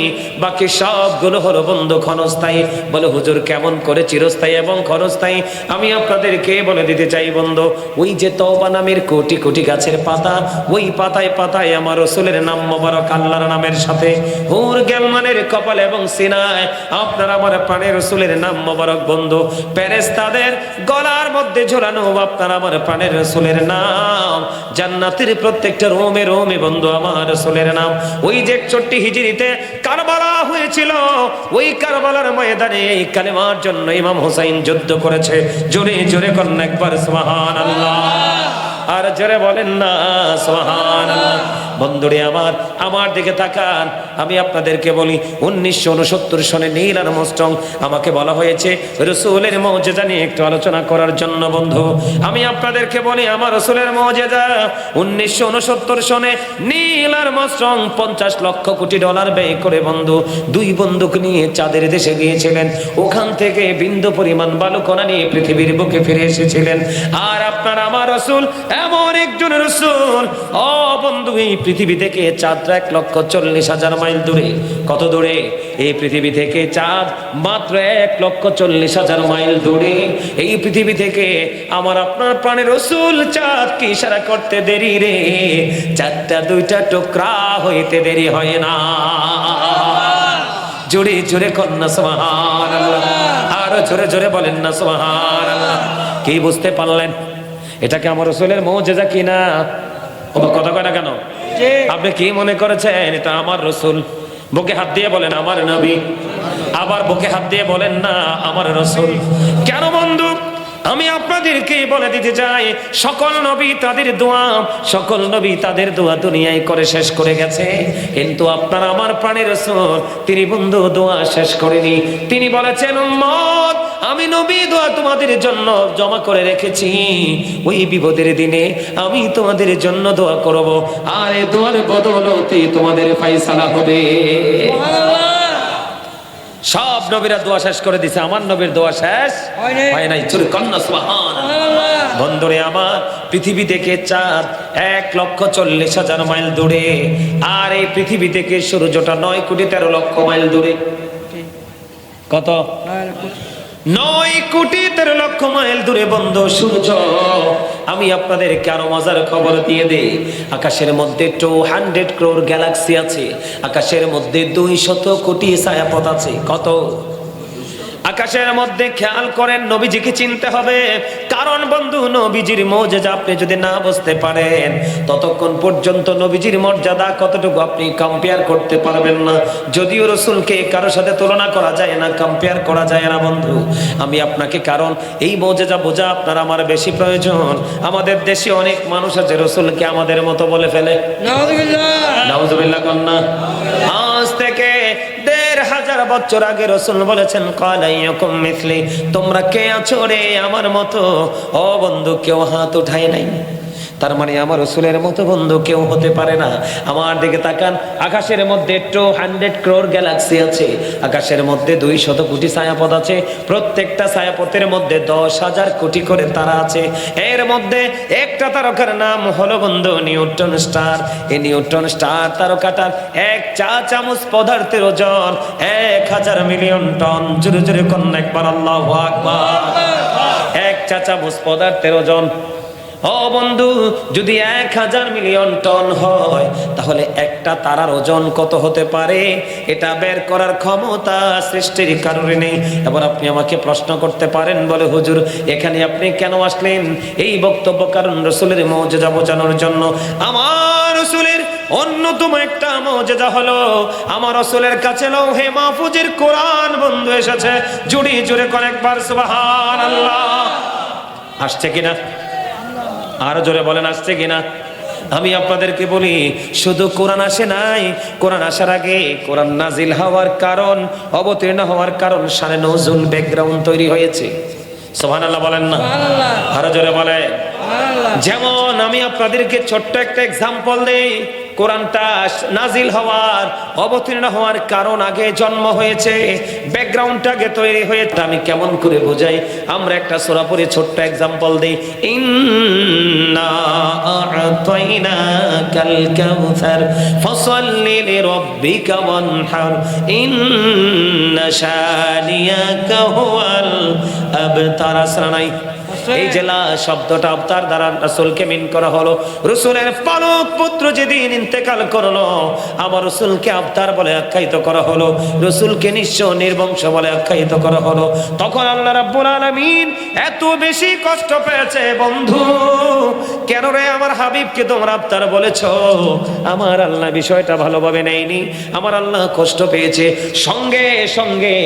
বাকি সবগুলো হলো বন্ধু ক্ষণস্থায়ী। বলে হুজুর কেমন করে চিরস্থায়ী এবং ক্ষণস্থায়ী? আমি আপনাদেরকে বলে দিতে চাই বন্ধু, ওই যে তওবা নামের কোটি কোটি গাছের পাতা, ওই পাতায় পাতায় আমার রাসূলের নাম মোবারক আল্লাহর নামের সাথে হুর গেলমানের কপাল এবং সিনায় আপনার আমার প্রাণের রাসূলের নাম মোবারক বন্ধু। ফেরেশতাদের গলার মধ্যে ঝোলানো আপনার আমার প্রাণের রাসূলের নাম। জান্নাতের প্রত্যেকটা রোমে রোমে বন্ধু আমার রাসূলের নাম। ওই যে 61 হিজরিতে কারবালা হয়েছিল, ওই কারবালার ময়দানে এই কালেমার জন্য ইমাম হুসাইন যুদ্ধ করেছে। জোরে জোরে করেন একবার সুবহানাল্লাহ, আর জোরে বলেন না সুবহানাল্লাহ। বন্ধুরে আমার দিকে তাকান, আমি আপনাদেরকে বলি 1969 সনে নীল আর্মস্ট্রং আমাকে বলা হয়েছে রাসূলের মুজিজা নিয়ে একটু আলোচনা করার জন্য। বন্ধু আমি আপনাদেরকে বলি, আমার রাসূলের মুজিজা 1969 সনে Neil Armstrong 50 lakh crore dollar ব্যয় করে বন্ধু 2 বন্দুক নিয়ে চাঁদের দেশে গিয়েছিলেন। ওখান থেকে বিন্দু পরিমাণ বালুকণা নিয়ে পৃথিবীর বুকে ফিরে এসেছিলেন। আর আপনার আমার রাসূল এমন একজন রাসূল, ও বন্ধু, এই পৃথিবী থেকে চাঁদ 1,40,000 মাইল দূরে। কত দূরে? এই পৃথিবী থেকে চাঁদ মাত্র 1,40,000 মাইল দূরে। এই পৃথিবী থেকে আমার আপনার প্রাণের রাসূল চাঁদকে ইশারা করতে দেরি রে, চাঁদটা দুইটা টুকরা হইতে দেরি হয় না। জোরে জোরে কন্যা সুবহানাল্লাহ, আরো জোরে জোরে বলেন না সুবহানাল্লাহ। কি বুঝতে পারলেন? এটাকে আমার রাসূলের মুজিজা কিনা? কথা কয় না কেন? আপনি কি মনে করেছেন এটা আমার রাসূল? বুকে হাত দিয়ে বলেন আমার নবী, আবার বুকে হাত দিয়ে বলেন না আমার রাসূল। কেন বন্ধু? আমি আপনাদেরকে বলে দিতে চাই, সকল নবী তাদের দোয়া, সকল নবী তাদের দোয়া দুনিয়ায় করে শেষ করে গেছে, কিন্তু আপনার আমার প্রাণের রাসূল তিনি বন্ধু দোয়া শেষ করেনি। তিনি বলেছেন উম্মত, আমি নবী দোয়া তোমাদের জন্য জমা করে রেখেছি, ওই বিপদের দিনে আমি তোমাদের জন্য দোয়া করব, আর এই দোয়ার বদৌলতে তোমাদের ফায়সালা হবে। সব নবীরা দোয়া শেষ করে দিছে, আমার নবীর দোয়া শেষ হয় নাই। জোরে কন্যা সুবহানাল্লাহ। বন্ধুরে আমার, পৃথিবী থেকে চাঁদ 1,40,000 মাইল দূরে, আর এই পৃথিবী থেকে সূর্যটা 9,13,00,000 মাইল দূরে। কত? 9,13,00,000 মাইল দূরে বন্ধু সূর্য। আমি আপনাদেরকে আরো মজার খবর দিয়ে দেই, আকাশের মধ্যে 200 crore গ্যালাক্সি আছে, আকাশের মধ্যে 200 কোটি ছায়াপথ আছে। কত? আকাশের মধ্যে খেয়াল করেন, নবীজিকে চিনতে হবে, কারণ বন্ধু নবীজির মুজিজা আপনি যদি না বুঝতে পারেন ততক্ষণ পর্যন্ত নবীজির মর্যাদা কতটুকু আপনি কম্পেয়ার করতে পারবেন না। যদিও রাসূলকে কারোর সাথে তুলনা করা যায় না, কম্পেয়ার করা যায় না বন্ধু। আমি আপনাকে, কারণ এই মুজিজা বোঝা আপনার আমার বেশি প্রয়োজন। আমাদের দেশে অনেক মানুষ আছে রাসূলকে আমাদের মতো বলে ফেলে। নাউযুবিল্লাহ, নাউযুবিল্লাহ কন্না। আজ থেকে 1,500 বছর আগে রাসূল বলেছেন, কালাইয়াকুম মিসলি, তোমরা কে আছো রে আমার মতো? ও বন্ধু, কেউ হাত উঠায় নাই। তার মানে আমার রাসূলের মতো বন্ধু কেউ হতে পারে না। আমার দিকে তাকান, আকাশের মধ্যে 200 crore গ্যালাক্সি আছে, আকাশের মধ্যে 200 কোটি ছায়াপথ আছে, প্রত্যেকটা ছায়াপথের মধ্যে 10,000 কোটি করে তারা আছে। এর মধ্যে একটা তারকার নাম হলো বন্ধু নিউটন স্টার। এই নিউটন স্টার তারকাটার 1 চা চামচ পদার্থের ওজন 1,000 মিলিয়ন টন। জোরে জোরে কন্যা একবার আল্লাহু আকবার। 1 চা চামচ পদার্থের ওজন। ও বন্ধু, যদি 1,000 মিলিয়ন টন হয় তাহলে একটা তারার ওজন কত হতে পারে এটা বের করার ক্ষমতা সৃষ্টির কারণে নেই। এবার আপনি আমাকে প্রশ্ন করতে পারেন, বলে হুজুর এখানে আপনি কেন আসলেন? এই বক্তব্য কারণ রাসূলের মুজিজা বোঝানোর জন্য। আমার রাসূলের অন্যতম একটা মুজিজা হলো আমার রাসূলের কাছে লৌহে মাহফুজের কোরআন বন্ধু এসেছে। জুড়ি জুড়ে কোন একবার সুবহানাল্লাহ। আসছে কিনা? আরো জোরে বলেন আসছে কিনা? আমি আপনাদেরকে বলি, শুধু কোরআন আসে নাই, কোরআন আসার আগে কোরআন নাজিল হওয়ার কারণ, অবতীর্ণ হওয়ার কারণ, শানে নজুল ব্যাকগ্রাউন্ড তৈরি হয়েছে। সুবহানাল্লাহ বলেন না? আরো জোরে বলেন। যেমন আমি আপনাদেরকে ছোট্ট একটা এক্সাম্পল দেই, কোরআনটা নাজিল হওয়ার, অবতীর্ণ হওয়ার কারণ আগে জন্ম হয়েছে, ব্যাকগ্রাউন্ডটা আগে তৈরি হয়েছে। আমি কেমন করে বোঝাই? আমরা একটা সূরা পড়ে ছোট্ট এক্সাম্পল দেই। ইন্না আ'তাইনাকাল কাউসার ফাসাল্লি লিরাব্বিকা ওয়ানহার ইন্না শানিয়াকা হুয়াল আবতার। আসরা নাই? এই জেলা শব্দটা আবতার দ্বারা রাসূলকে মিন করা হলো। রাসূলের পালক পুত্র যেদিন ইন্তেকাল করলো, আমার রাসূলকে আবতার বলে আখ্যায়িত করা হলো, রাসূলকে নিঃস্ব নির্বংশ বলে আখ্যায়িত করা হলো। তখন আল্লাহ রাব্বুল আলামিন এত বেশি কষ্ট পেয়েছে, বন্ধু কেন রে আমার হাবিবকে তোমরা আবতার বলেছো? আমার আল্লাহ বিষয়টা ভালোভাবে নেয়নি, আমার আল্লাহ কষ্ট পেয়েছে। সঙ্গে সঙ্গে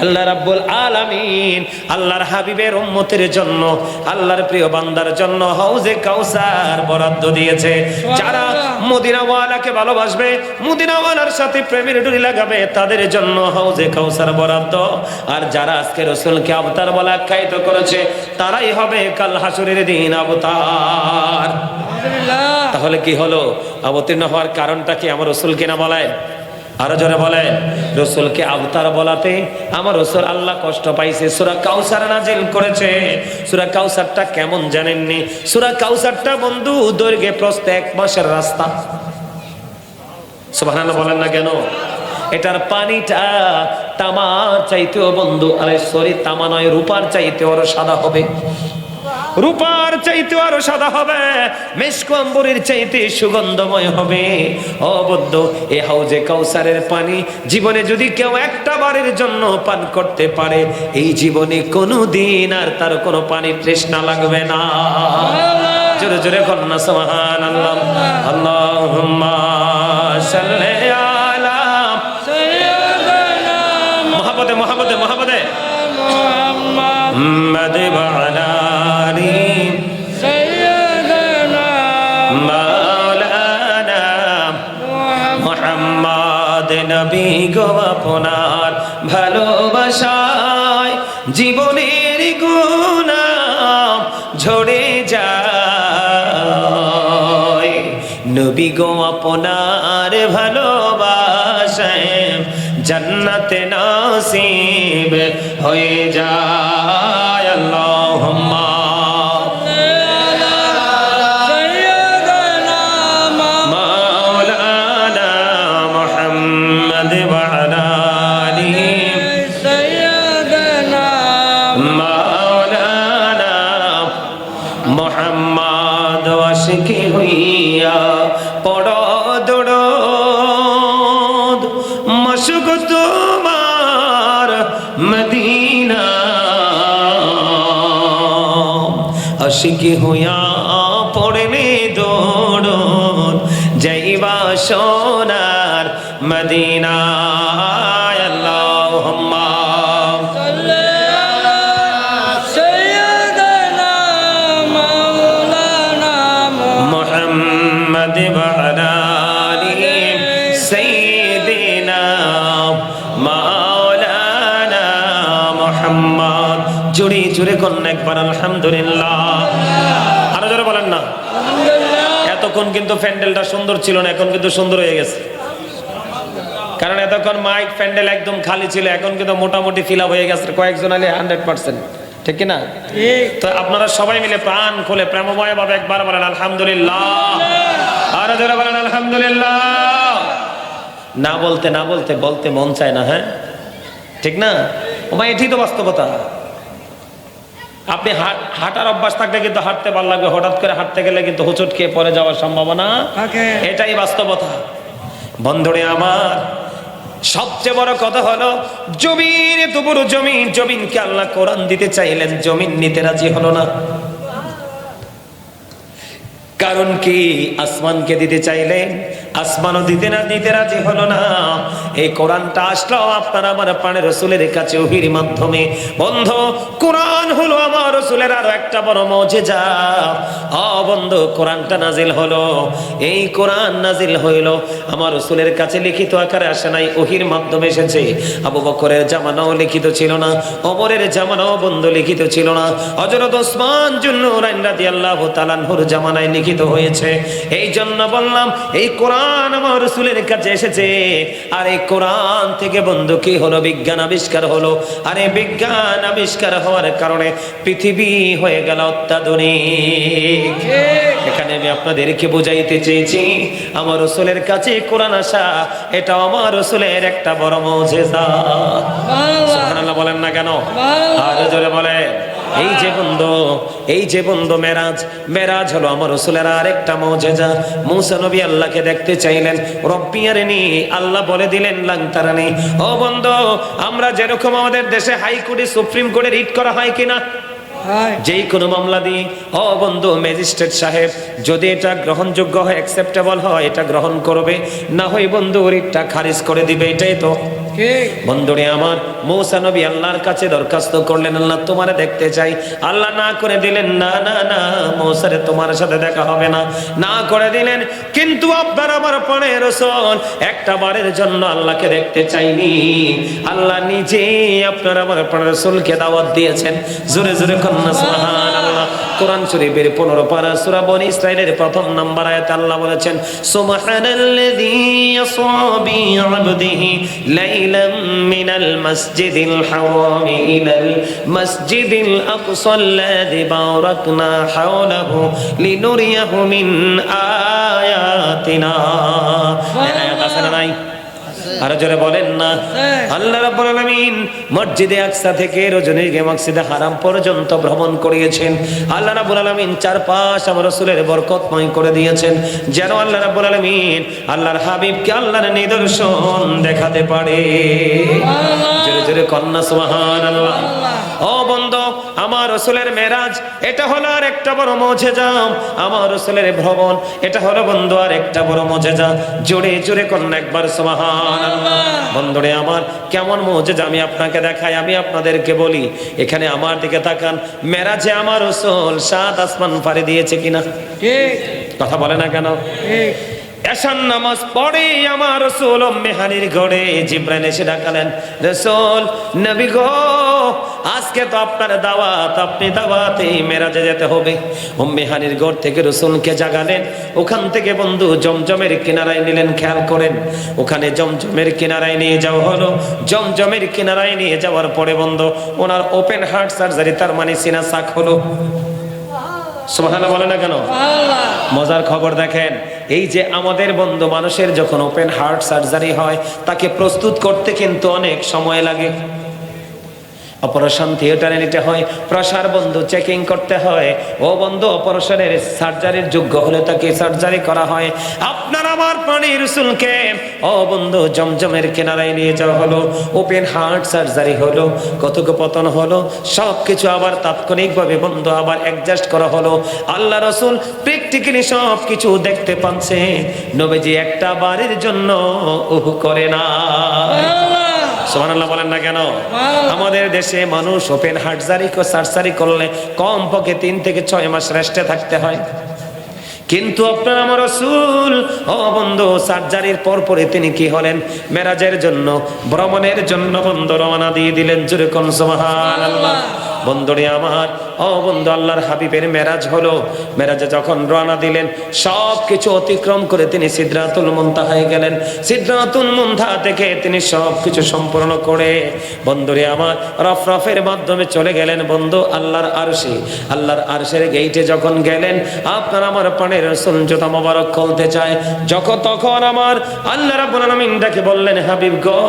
আল্লাহ রাব্বুল আলামিন আল্লাহর হাবিবের উম্মতের জন্য, আল্লাহর প্রিয় বান্দার জন্য হাউজে কাউসার বরাদ্দ দিয়েছে। যারা মদিনাওয়ালাকে ভালোবাসবে, মদিনাওয়ালার সাথে প্রেমের ডুরি লাগাবে, তাদের জন্য হাউজে কাউসার বরাদ্দ। আর যারা আজকে রাসূলকে আবতার বলে আখ্যায়িত করেছে, তারাই হবে কাল হাসরের দিন আবতার। তাহলে কি হলো? অবতীর্ণ হওয়ার কারণটা কি আমার রাসূলকে না বলেন? আরো জোরে বলেন। রাসূলকে আবতার বলাতে আমার রাসূল আল্লাহ কষ্ট পাইছে, সূরা কাউসার নাজিল করেছে। সূরা কাউসারটা কেমন জানেননি? সূরা কাউসারটা বন্ধু দৈর্ঘ্যে প্রস্থে 1 মাসের রাস্তা। সুবহানাল্লাহ বলেন না কেন? এটার পানিটা তামার চাইতেও বন্ধু, আরে সরি তামা নয়, রূপার চাইতেও আরো সাদা হবে, রূপার চাইতে আরো সাদা হবে, মিশক আম্বরের চাইতে সুগন্ধময় হবে। ও বন্ধু, এই হাউজে কাউসারের পানি জীবনে যদি কেউ একটা বারের জন্য পান করতে পারে, এই জীবনে কোনোদিন আর তার কোনো পানির তৃষ্ণা লাগবে না। জোরে জোরে কন্যা সুবহানাল্লাহ। আল্লাহুম্মা সাল্লি আলা সাইয়্যিদিনা মুহাম্মাদে মুহাম্মাদে মুহাম্মাদে মুহাম্মাদ ওয়া আলা আলি সাইয়্যিদিনা মাওলানা মুহাম্মদ নবী গো আপনার ভালোবাসায় জীবনের গুনাহ ঝরে যায়, নবী গো আপনার ভালোবাসায় জান্নাতে নসিব হয়ে যায়। আল্লাহুম্মা সাইয়্যিদিনা মাওলানা মুহাম্মদ ওয়া আলা আলি সাইয়্যিদিনা মাওলানা মুহাম্মদ আশিকি হইয়া পড়ো দরুদ মশক তোমার মদিনা, আশিকি হইয়া পড়লে দরুদ যাইবা সোনার মদিনা। আল্লাহুম্মা সাল্লি আলা সাইয়্যিদিনা মাওলানা মুহাম্মদ ওয়া আলা আলি সাইয়্যিদিনা মাওলানা মুহাম্মদ। জোরে জোরে কোন একবার আলহামদুলিল্লাহ, আরো জোরে বলেন না আলহামদুলিল্লাহ। এতক্ষণ কিন্তু প্যান্ডেলটা সুন্দর ছিল না, এখন কিন্তু সুন্দর হয়ে গেছে, কারণ এতক্ষণ মাইক প্যান্ডেল একদম খালি ছিল, এখন কিন্তু মোটামুটি ফিল আপ হয়ে গেছে, কয়েকজন আলে 100%, ঠিক কি না? তো আপনারা সবাই মিলে প্রাণ খুলে প্রেমময় ভাবে একবার বলেন আলহামদুলিল্লাহ, আরো জোরে বলেন আলহামদুলিল্লাহ। না বলতে না বলতে বলতে মন চায় না, হ্যাঁ ঠিক না? ও ভাই এটাই তো বাস্তবতা। আপনি হাঁটার অভ্যাস থাকলে কিন্তু হাঁটতে ভালো লাগবে, হঠাৎ করে হাঁটতে গেলে কিন্তু হোঁচট খেয়ে পড়ে যাওয়ার সম্ভাবনা, এটাই বাস্তবতা। বন্ধুরে আমার, সবচেয়ে বড় কথা হলো জমিন, এত বড় জমিন, জমিনকে আল্লাহ কোরআন দিতে চাইলেন, জমিন নিতে রাজি হলো না। কারণ কি? আসমানকে দিতে চাইলেন, আসমানও দিতে রাজি হলো না। এই কোরআনটা আসলো আপনার আমার প্রাণের রাসূলের কাছে ওহীর মাধ্যমে। বন্ধু, কোরআন হলো আমার রাসূলের আরো একটা বড় মুজিজা। বন্ধু, কোরআনটা নাজিল হলো, এই কোরআন নাজিল হইল আমার রাসূলের কাছে লিখিত আকারে আসে নাই, ওহীর মাধ্যমে এসেছে। আবু বকরের জামানাও লিখিত ছিল না, ওমরের জামানাও বন্ধু লিখিত ছিল না, হযরত ওসমান যুন্নুরাইন রাদিয়াল্লাহু তাআলা আনহুর জামানায় লিখিত হয়েছে। এই জন্য বললাম এই কোরআন আমার রাসূলের কাছে এসেছে। আর এই কোরআন থেকে বন্ধু কি হলো? বিজ্ঞান আবিষ্কার হলো। আর এই বিজ্ঞান আবিষ্কার হওয়ার কারণে পৃথিবী হয়ে গেল অত্যাধুনিক। এখানে আমি আপনাদেরকে বুঝাইতে চেয়েছি আমার রাসূলের কাছে কোরআন আসা, এটা আমার রাসূলের একটা বড় মুজিজা। সুবহানাল্লাহ বলেন না কেন? আর জোরে বলে। এই যে বন্ধু মেরাজ হলো আমার রাসূলের আরেকটা মুজিজা। মুসা নবী আল্লাহকে দেখতে চাইলেন, রব্বি আরিনি, আল্লাহ বলে দিলেন লান তারানি। ও বন্ধু, আমরা যেরকম আমাদের দেশে হাইকোর্টে সুপ্রিম কোর্টে রিট করা হয় কিনা, যেই কোনো মামলা দিই, ও বন্ধু ম্যাজিস্ট্রেট সাহেব যদি এটা গ্রহণযোগ্য হয়, অ্যাকসেপ্টেবল হয়, এটা গ্রহণ করবে, না হয় বন্ধু রিটটা খারিজ করে দিবে। এটাই তো বন্ধুরে আমার, মূসা নবী আল্লাহর কাছে দরখাস্ত করলেন, আল্লাহ তোমারে দেখতে চাই। আল্লাহ না করে দিলেন, না না না মূসা রে, তোমার সাথে দেখা হবে না, না করে দিলেন। কিন্তু আপনার আমার প্রাণের রাসূল একটা বারের জন্য আল্লাহকে দেখতে চাইনি। আল্লাহ নিজে আপনার আমার প্রাণের রাসূলকে দাওয়াত দিয়েছেন। জোরে জোরে কন্যা সুবহানাল্লাহ। কোরআন শরীফের 15 পারা সূরা বনী ইসরাঈলের প্রথম নাম্বার আয়াতে আল্লাহ বলেছেন সুবহানাল্লাযী ইয়াসরা বি আবদিহি লাইলাম মিনাল মাসজিদিল হারাম ইলাল মাসজিদিল আকসাল্লাযী বারাকনা হাওলাহু লিনুরিয়াহু মিন আয়াতিনা। আয়াত আছে না নাই? আরো জোরে বলেন না। আল্লাহ রাব্বুল আলামিন মসজিদে আকসা থেকে রজনীকে মসজিদে হারাম পর্যন্ত ভ্রমণ করিয়েছেন। আল্লাহ রাব্বুল আলামিন চারপাশ আমার রাসূলের বরকতময় করে দিয়েছেন, যেন আল্লাহ রাব্বুল আলামিন আল্লাহর হাবিবকে আল্লাহর নিদর্শন দেখাতে পারে। জোরে জোরে কন্না সুবহানাল্লাহ। ও বন্ধু, আমার রাসূলের মেরাজ এটা হলো আর একটা বড় মুজিজা। আমার রাসূলের ভ্রমণ এটা হলো বন্ধু আর একটা বড় মুজিজা। জোরে জোরে কন্না একবার সুবহানাল্লাহ। বন্ধুরে আমার, কেমন মুজিজা আমি আপনাকে দেখাই, আমি আপনাদেরকে বলি। এখানে আমার দিকে তাকান, মেরাজে আমার রাসূল 7 আসমান পাড়ি দিয়েছে কিনা? ঠিক কথা বলে না কেন? ঠিক। এশার নামাজ পড়ে আমার রাসূল মেহানির ঘরে জিবরাইল এসে ডাকলেন, রাসূল নবী গো, আজকে তো আপনার দাওয়াত, আপনি দাওয়াতে মেরাজে যেতে হবে। মেহানির ঘর থেকে রাসূলকে জাগালেন, ওখান থেকে বন্ধু জমজমের কিনারায় নিলেন। খেয়াল করেন, ওখানে জমজমের কিনারায় নিয়ে যাওয়া হলো। জমজমের কিনারায় নিয়ে যাওয়ার পরে বন্ধু ওনার ওপেন হার্ট সার্জারি, তার মানে সিনা সাক হলো। সুবহানাল্লাহ বলে না কেন? মজার খবর দেখেন, এই যে আমাদের বন্ধু মানুষের যখন ওপেন হার্ট সার্জারি হয়, তাকে প্রস্তুত করতে কিন্তু অনেক সময় লাগে। অপারেশন থিয়েটারে নিতে হয়, প্রেসার বন্ধু চেকিং করতে হয়। ও বন্ধু, অপারেশনের সার্জারির যোগ্য হলে তাকে সার্জারি করা হয়। আপনার আমার প্রাণের রাসূলকে ও বন্ধু জমজমের কিনারায় নিয়ে যাওয়া হলো, ওপেন হার্ট সার্জারি হলো, কথোপকথন হলো, সবকিছু আবার তাৎক্ষণিকভাবে বন্ধু আবার অ্যাডজাস্ট করা হলো। আল্লাহ রাসূল প্র্যাকটিক্যালি সবকিছু দেখতে পাচ্ছে। নবীজি একটা বারের জন্য করে না। সুবহানাল্লাহ বলেন না কেন? আমাদের দেশে মানুষ ওপেন হার্ট সার্জারি করলে কমপক্ষে 3 থেকে 6 মাস রেস্টে থাকতে হয়। কিন্তু আপনার আমার রাসূল ও বন্ধু সার্জারির পরপরই তিনি কি হলেন? মেরাজের জন্য, ভ্রমণের জন্য বন্ধু রওনা দিয়ে দিলেন। জোরে কোন সুবহানাল্লাহ। বন্ধুরে আমার, ও বন্ধু আল্লাহর হাবিবের মেরাজ হলো। মেরাজে যখন রওনা দিলেন, সব কিছু অতিক্রম করে তিনি সিদরাতুল মুনতাহায় গেলেন। সিদরাতুল মুনতাহা থেকে তিনি সব কিছু সম্পূর্ণ করে বন্ধুরে আমার রফরফের মাধ্যমে চলে গেলেন বন্ধু আল্লাহর আরশে। আল্লাহর আরশের গেইটে যখন গেলেন, আপনার আমার প্রাণের রাসূল জুতা মোবারক খুলতে চায়। তখন আমার আল্লাহ রাব্বুল আলামিন ডেকে বললেন, হাবিব গো,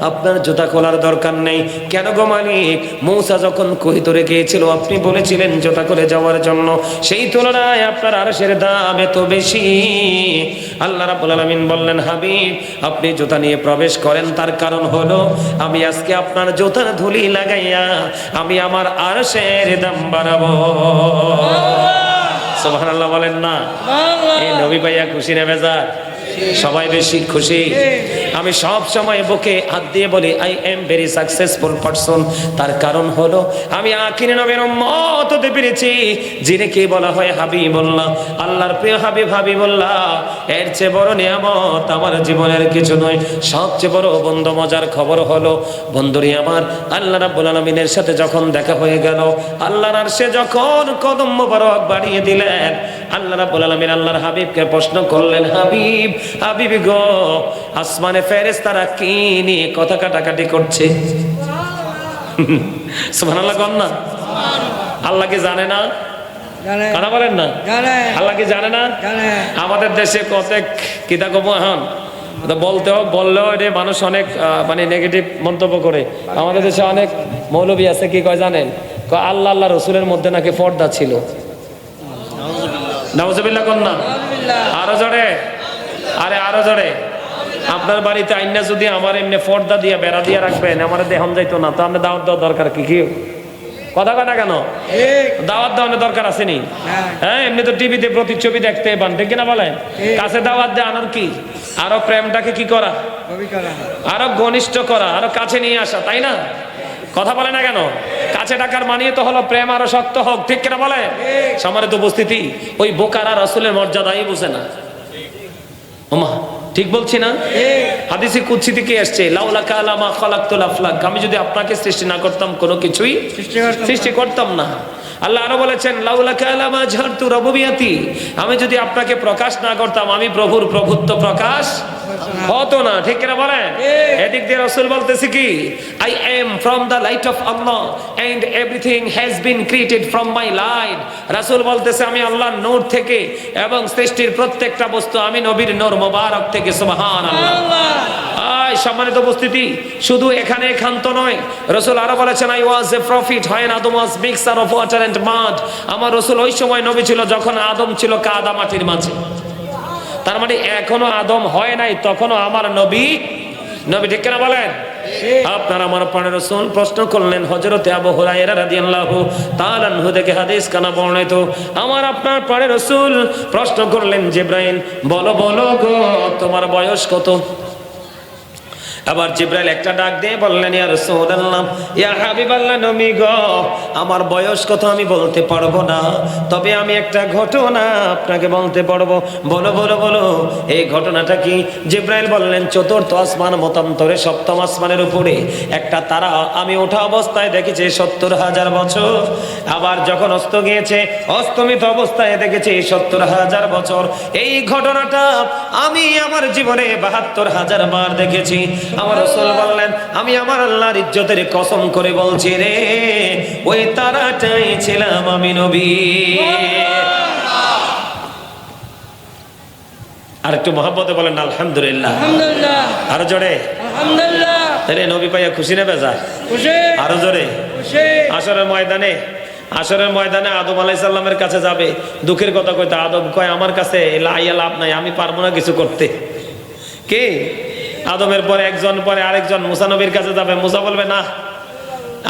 আপনার জুতা খোলার দরকার নেই। কেন গো মালিক? মূসা যখন ভিতরে গিয়েছিল, আপনি বলেছিলেন জুতা করে যাওয়ার জন্য, সেই তুলনায় আপনার আরশের দাম এত বেশি। আল্লাহ রাব্বুল আলামিন বললেন, হাবিব আপনি জুতা নিয়ে প্রবেশ করেন, তার কারণ হলো আমি আজকে আপনার জুতার ধুলি লাগাইয়া আমি আমার আরশের দাম বাড়াবো। সুবহানাল্লাহ বলেন না? এই নবী ভাইয়া খুশি না বেজার? সবাই বেশি খুশি। আমি সব সময় বুকে হাত দিয়ে বলি, I am very successful person. তার কারণ হলো আমি আখিরি নবীর উম্মত হতে পেরেছি, যিনি কি বলা হয় হাবিবুল্লাহ, আল্লাহর প্রিয় হাবিব হাবিবুল্লাহ। এর চেয়ে বড় নিয়ামত আমার জীবনের কিছু নয়। সবচেয়ে বড় বন্ধু মজার খবর হলো বন্ধুরি আমার, আল্লাহ রাব্বুল আলামিনের সাথে যখন দেখা হয়ে গেল, আল্লাহর আরশে যখন কদম মোবারক বাড়িয়ে দিলেন, আল্লাহ রাব্বুল আলামিন আল্লাহর হাবিবকে প্রশ্ন করলেন, হাবিব হাবিব গো, আসমানে ফেরেশতারা কি নিয়ে কথা কাটাকাটি করছে? সুবহানাল্লাহ কোন না? আল্লাহ কি জানে না? কথা বলেন না? আল্লাহ কি জানে না? আমাদের দেশে কত কিতা কব এখন বললেও এটা মানুষ অনেক মানে নেগেটিভ মন্তব্য করে। আমাদের দেশে অনেক মৌলবী আছে, কি কয় জানেন? আল্লাহ আল্লাহ রসুলের মধ্যে নাকি পর্দা ছিল। নাউজুবিল্লাহ কোন না? আরো জোরে, আরে আরো জোরে। আপনার বাড়িতে আইনা যদি আমার এমনি পর্দা দিয়ে বেড়া দিয়ে রাখবেন, আমার দেহন যাইতো না, তো আপনার দাওয়াত দেওয়ার দরকার কি? কি কথা কথা কেন? দাওয়াত দেওয়ানোর দরকার আসেনি? হ্যাঁ, এমনি তো টিভিতে প্রতিচ্ছবি দেখতে পান, ঠিক কিনা বলেন? কাছে দাওয়াত দিয়ে আনার কি? আরো প্রেমটাকে কি করা, আরো ঘনিষ্ঠ করা, আরো কাছে নিয়ে আসা, তাই না? কথা বলে না কেন? কাছে ডাকার মানিয়ে তো হলো প্রেম আরো শক্ত হোক, ঠিক কিনা বলে? সম্মানিত উপস্থিতি, ওই বোকারা রাসূলের মর্যাদাই বুঝে না। ওমা ঠিক বলছি না? হাদিসে কুদসি থেকে আসছে, লাউলাকা লা মা খালাকতুল আফলাক, আমি যদি আপনাকে সৃষ্টি না করতাম কোনো কিছুই সৃষ্টি করতাম না। আল্লাহ আরো বলেছেন, লাউলাকা লা মা জাহারতু রাবুবিয়াতি, আমি যদি আপনাকে প্রকাশ না করতাম আমি প্রভুর প্রভুত্ব প্রকাশ হতো না। ঠিক কিনা বলেন? এদিক দিয়ে রাসূল বলতেছে কি, I am from the light of Allah and everything has been created from my light. রাসূল বলতেছে আমি আল্লাহর নূর থেকে এবং সৃষ্টির প্রত্যেকটা বস্তু আমি নবীর নূর মোবারক থেকে। সুবহানাল্লাহ। সম্মানিত উপস্থিতি, শুধু এখানে ক্ষান্ত নয়, রাসূল আরো বলেছেন, I was a prophet when Adam was mixture of water and mud. আমার রাসূল ওই সময় নবী ছিল যখন আদম ছিল কাদা মাটির মাঝে। তার মানে এখনো আদম হয় নাই, তখনও আমার নবী। ঠিক কিনা বলেন? আপনার আমার প্রাণের রাসূল প্রশ্ন করলেন হযরতে আবু হুরায়রা রাদিয়াল্লাহু তাআলা আনহু থেকে হাদিস কানা বর্ণিত, আমার আপনার প্রাণের রাসূল প্রশ্ন করলেন, জিবরাইল বলো বলো গো তোমার বয়স কত? আবার জিবরাইল একটা ডাক দিয়ে বললেন, ইয়া রাসূলুল্লাহ, ইয়া হাবিবাল্লাহ, নবী গো আমার বয়স কত আমি বলতে পারবো না, তবে আমি একটা ঘটনা আপনাকে বলতে পারবো। বলো বলো বলো, এই ঘটনাটা কি? জিবরাইল বললেন, চতুর্থ আসমান মতান্তরে সপ্তম আসমানের উপরে একটা তারা আমি ওঠা অবস্থায় দেখেছি ৭০,০০০ বছর, আবার যখন অস্ত গিয়েছে অস্তমিত অবস্থায় দেখেছি ৭০,০০০ বছর। এই ঘটনাটা আমি আমার জীবনে ৭২,০০০ বার দেখেছি। আমার রাসূল বললেন, আমি আমার আল্লাহর ইজ্জতের কসম করে বলছি রে, ওই তারাটাই ছিলাম আমি নবী। আর একটু মহব্বতে বলেন আলহামদুলিল্লাহ। আলহামদুলিল্লাহ। আরো জোরে আলহামদুলিল্লাহ। তাহলে নবী পাইয়া খুশি না বেজার? খুশি। আরো জোরে খুশি। আসরের ময়দানে আদম আলাইহিস সালামের কাছে যাবে, দুঃখের কথা কইতে আদম কয়, আমার কাছে লাইয়া লাভ নাই, আমি পারবো না কিছু করতে। কে? আদমের পরে একজন, পরে আরেকজন মুসা নবীর কাছে যাবে, মুসা বলবে না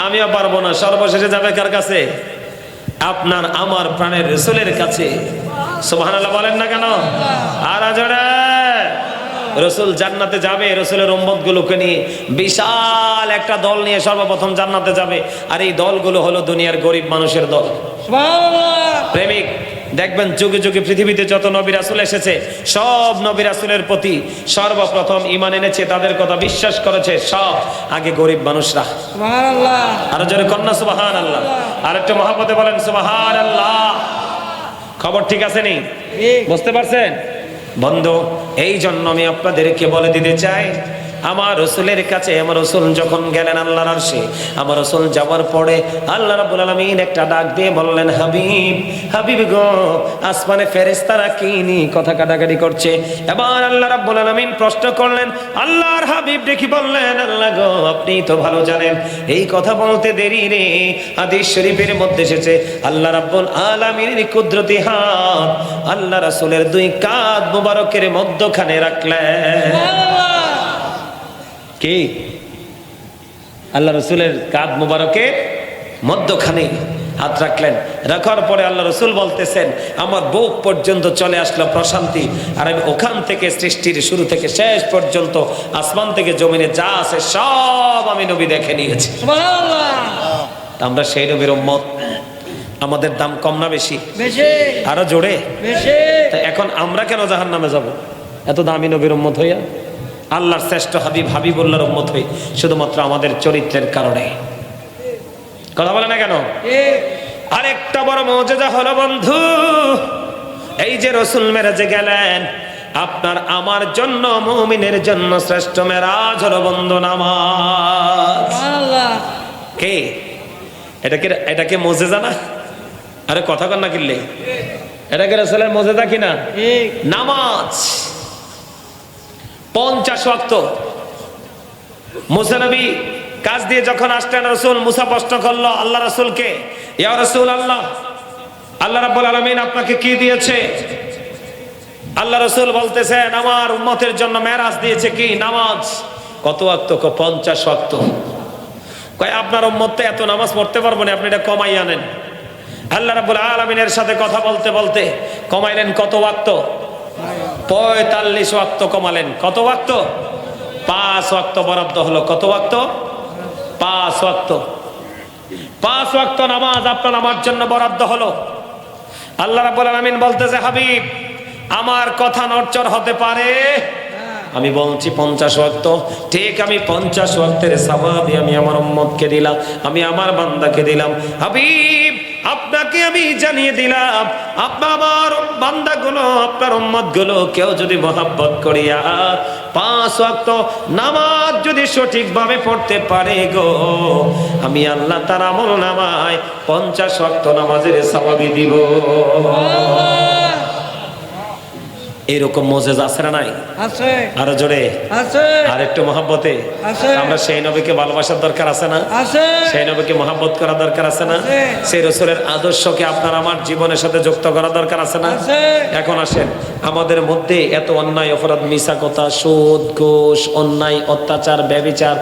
আমিও পারবো না। সর্বশেষে যাবে কার কাছে? আপনার আমার প্রাণের রাসূলের কাছে। সুবহানাল্লাহ বলেন না কেন? আর আজরে রাসূল জান্নাতে যাবে, রাসূলের উম্মতগুলোকে নিয়ে বিশাল একটা দল নিয়ে সর্বপ্রথম জান্নাতে যাবে। আর এই দলগুলো হলো দুনিয়ার গরিব মানুষের দল। সুবহানাল্লাহ। প্রেমিক দেখবেন যুগে যুগে পৃথিবীতে যত নবী রাসূল এসেছে, সব নবী রাসূলের প্রতি সর্বপ্রথম ঈমান এনেছে, তাদের কথা বিশ্বাস করেছে সব আগে গরিব মানুষরা। সুবহানাল্লাহ। আর জোরে কন্যা সুবহানাল্লাহ। আর একটু মহব্বতে বলেন সুবহানাল্লাহ। খবর ঠিক আছে নি? বুঝতে পারছেন বন্ধু? এই জন্য আমি আপনাদেরকে বলে দিতে চাই, আমার রাসূলের কাছে আমার রাসূল যখন গেলেন আল্লাহর আরশে, আমার রাসূল যাওয়ার পরে আল্লাহ রাব্বুল আলামিন একটা ডাক দিয়ে বললেন, হাবিব হাবিব গো, আসমানে ফেরেশতারা কি নি কথা কাটাকাটি করছে। এবার আল্লাহ রাব্বুল আলামিন প্রশ্ন করলেন, আল্লাহর হাবিব দেখি বললেন, আল্লাহ গো আপনি তো ভালো জানেন। এই কথা বলতে দেরি রে, হাদিস শরীফের মধ্যে এসেছে আল্লাহ রাব্বুল আলামিনের কুদরতি হাত আল্লাহ রাসূলের দুই কাঁধ মুবারকের মধ্যখানে রাখলেন। কি? আল্লাহ রাসূলের কাঁধ মুবারকের মধ্যখানে হাত রাখলেন। রাখার পরে আল্লাহ রাসূল বলতেছেন, আমার বুক পর্যন্ত চলে আসলো প্রশান্তি, আর আমি ওখান থেকে সৃষ্টির শুরু থেকে শেষ পর্যন্ত আসমান থেকে জমিনে যা আছে সব আমি নবী দেখে নিয়েছি। সুবহানাল্লাহ। আমরা সেই নবীর উম্মত, আমাদের দাম কম না বেশি? বেশি। আরো জোরে বেশি। এখন আমরা কেন জাহান্নামে যাব এত দামি নবীর উম্মত হইয়া? আল্লাহর শ্রেষ্ঠ হাবিব হাবিবুল্লাহর উম্মত হই শুধুমাত্র আমাদের চরিত্রের কারণে। কথা বলে না কেন? আরেকটা বড় মুজিজা হলো বন্ধু, এই যে রাসূল মেরাজে গেলেন, আপনার আমার জন্য মুমিনের জন্য শ্রেষ্ঠ মেরাজ হলো বন্ধু নামাজ। সুবহানাল্লাহ। কে এটাকে মুজিজা না? আরে কথা কন না কিল্লে, এটাকে রাসূলের মুজিজা কিনা? নামাজ 50 ওয়াক্ত। মুসা নবী কাজ দিয়ে যখন আসলেন, রাসূল মুসা প্রশ্ন করলো আল্লাহ রাসূলকে, ইয়া রাসূলুল্লাহ, আল্লাহ রাব্বুল আলামিন আপনাকে কি দিয়েছে? আল্লাহ রাসূল বলতেছেন, আমার উম্মতের জন্য মেরাজ দিয়েছে কি? নামাজ। কত ওয়াক্ত? 50 ওয়াক্ত। কয় আপনার উম্মত তো এত নামাজ পড়তে পারবো না, আপনি এটা কমাই আনেন। আল্লাহ রাব্বুল আলামিনের সাথে কথা বলতে বলতে কমাইলেন কত ওয়াক্ত? 45 ওয়াক্ত কমালেন। কত ওয়াক্ত? 5 ওয়াক্ত বরাদ্দ হলো। কত ওয়াক্ত? 5 ওয়াক্ত। 5 ওয়াক্ত নামাজ আপনার আমার জন্য বরাদ্দ হলো। আল্লাহ রাব্বুল আলামিন বলতেছে, হাবিব আমার কথা নড়চড় হতে পারে? আমি বলছি 50 ওয়াক্ত, ঠিক আমি 50 ওয়াক্তের সওয়াবই আমি আমার উম্মতকে দিলাম, আমি আমার বান্দাকে দিলাম। হাবিব আপনাকে আমি জানিয়ে দিলাম, আপনার আমার বান্দাগুলো, আপনার উম্মতগুলো কেউ যদি মহব্বত করিয়া 5 ওয়াক্ত নামাজ যদি সঠিকভাবে পড়তে পারে গো, আমি আল্লাহ তার আমল নামায় 50 ওয়াক্ত নামাজের সওয়াবই দিব। এরকম মুজিজা আছে না নাই? আছে। আরো জোরে আছে। আর একটু মহব্বতে আছে। আমরা সেই নবীকে ভালোবাসার দরকার আছে না? আছে। সেই নবীকে মহব্বত করা দরকার আছে না? আছে। সেই রাসূলের আদর্শকে আপনার আমার জীবনের সাথে যুক্ত করা দরকার আছে না? আছে। এখন আসেন, আমাদের মধ্যে এত অন্যায় অপরাধ, মিছা কথা, সুদ, ঘুষ, অন্যায়, অত্যাচার, ব্যভিচার,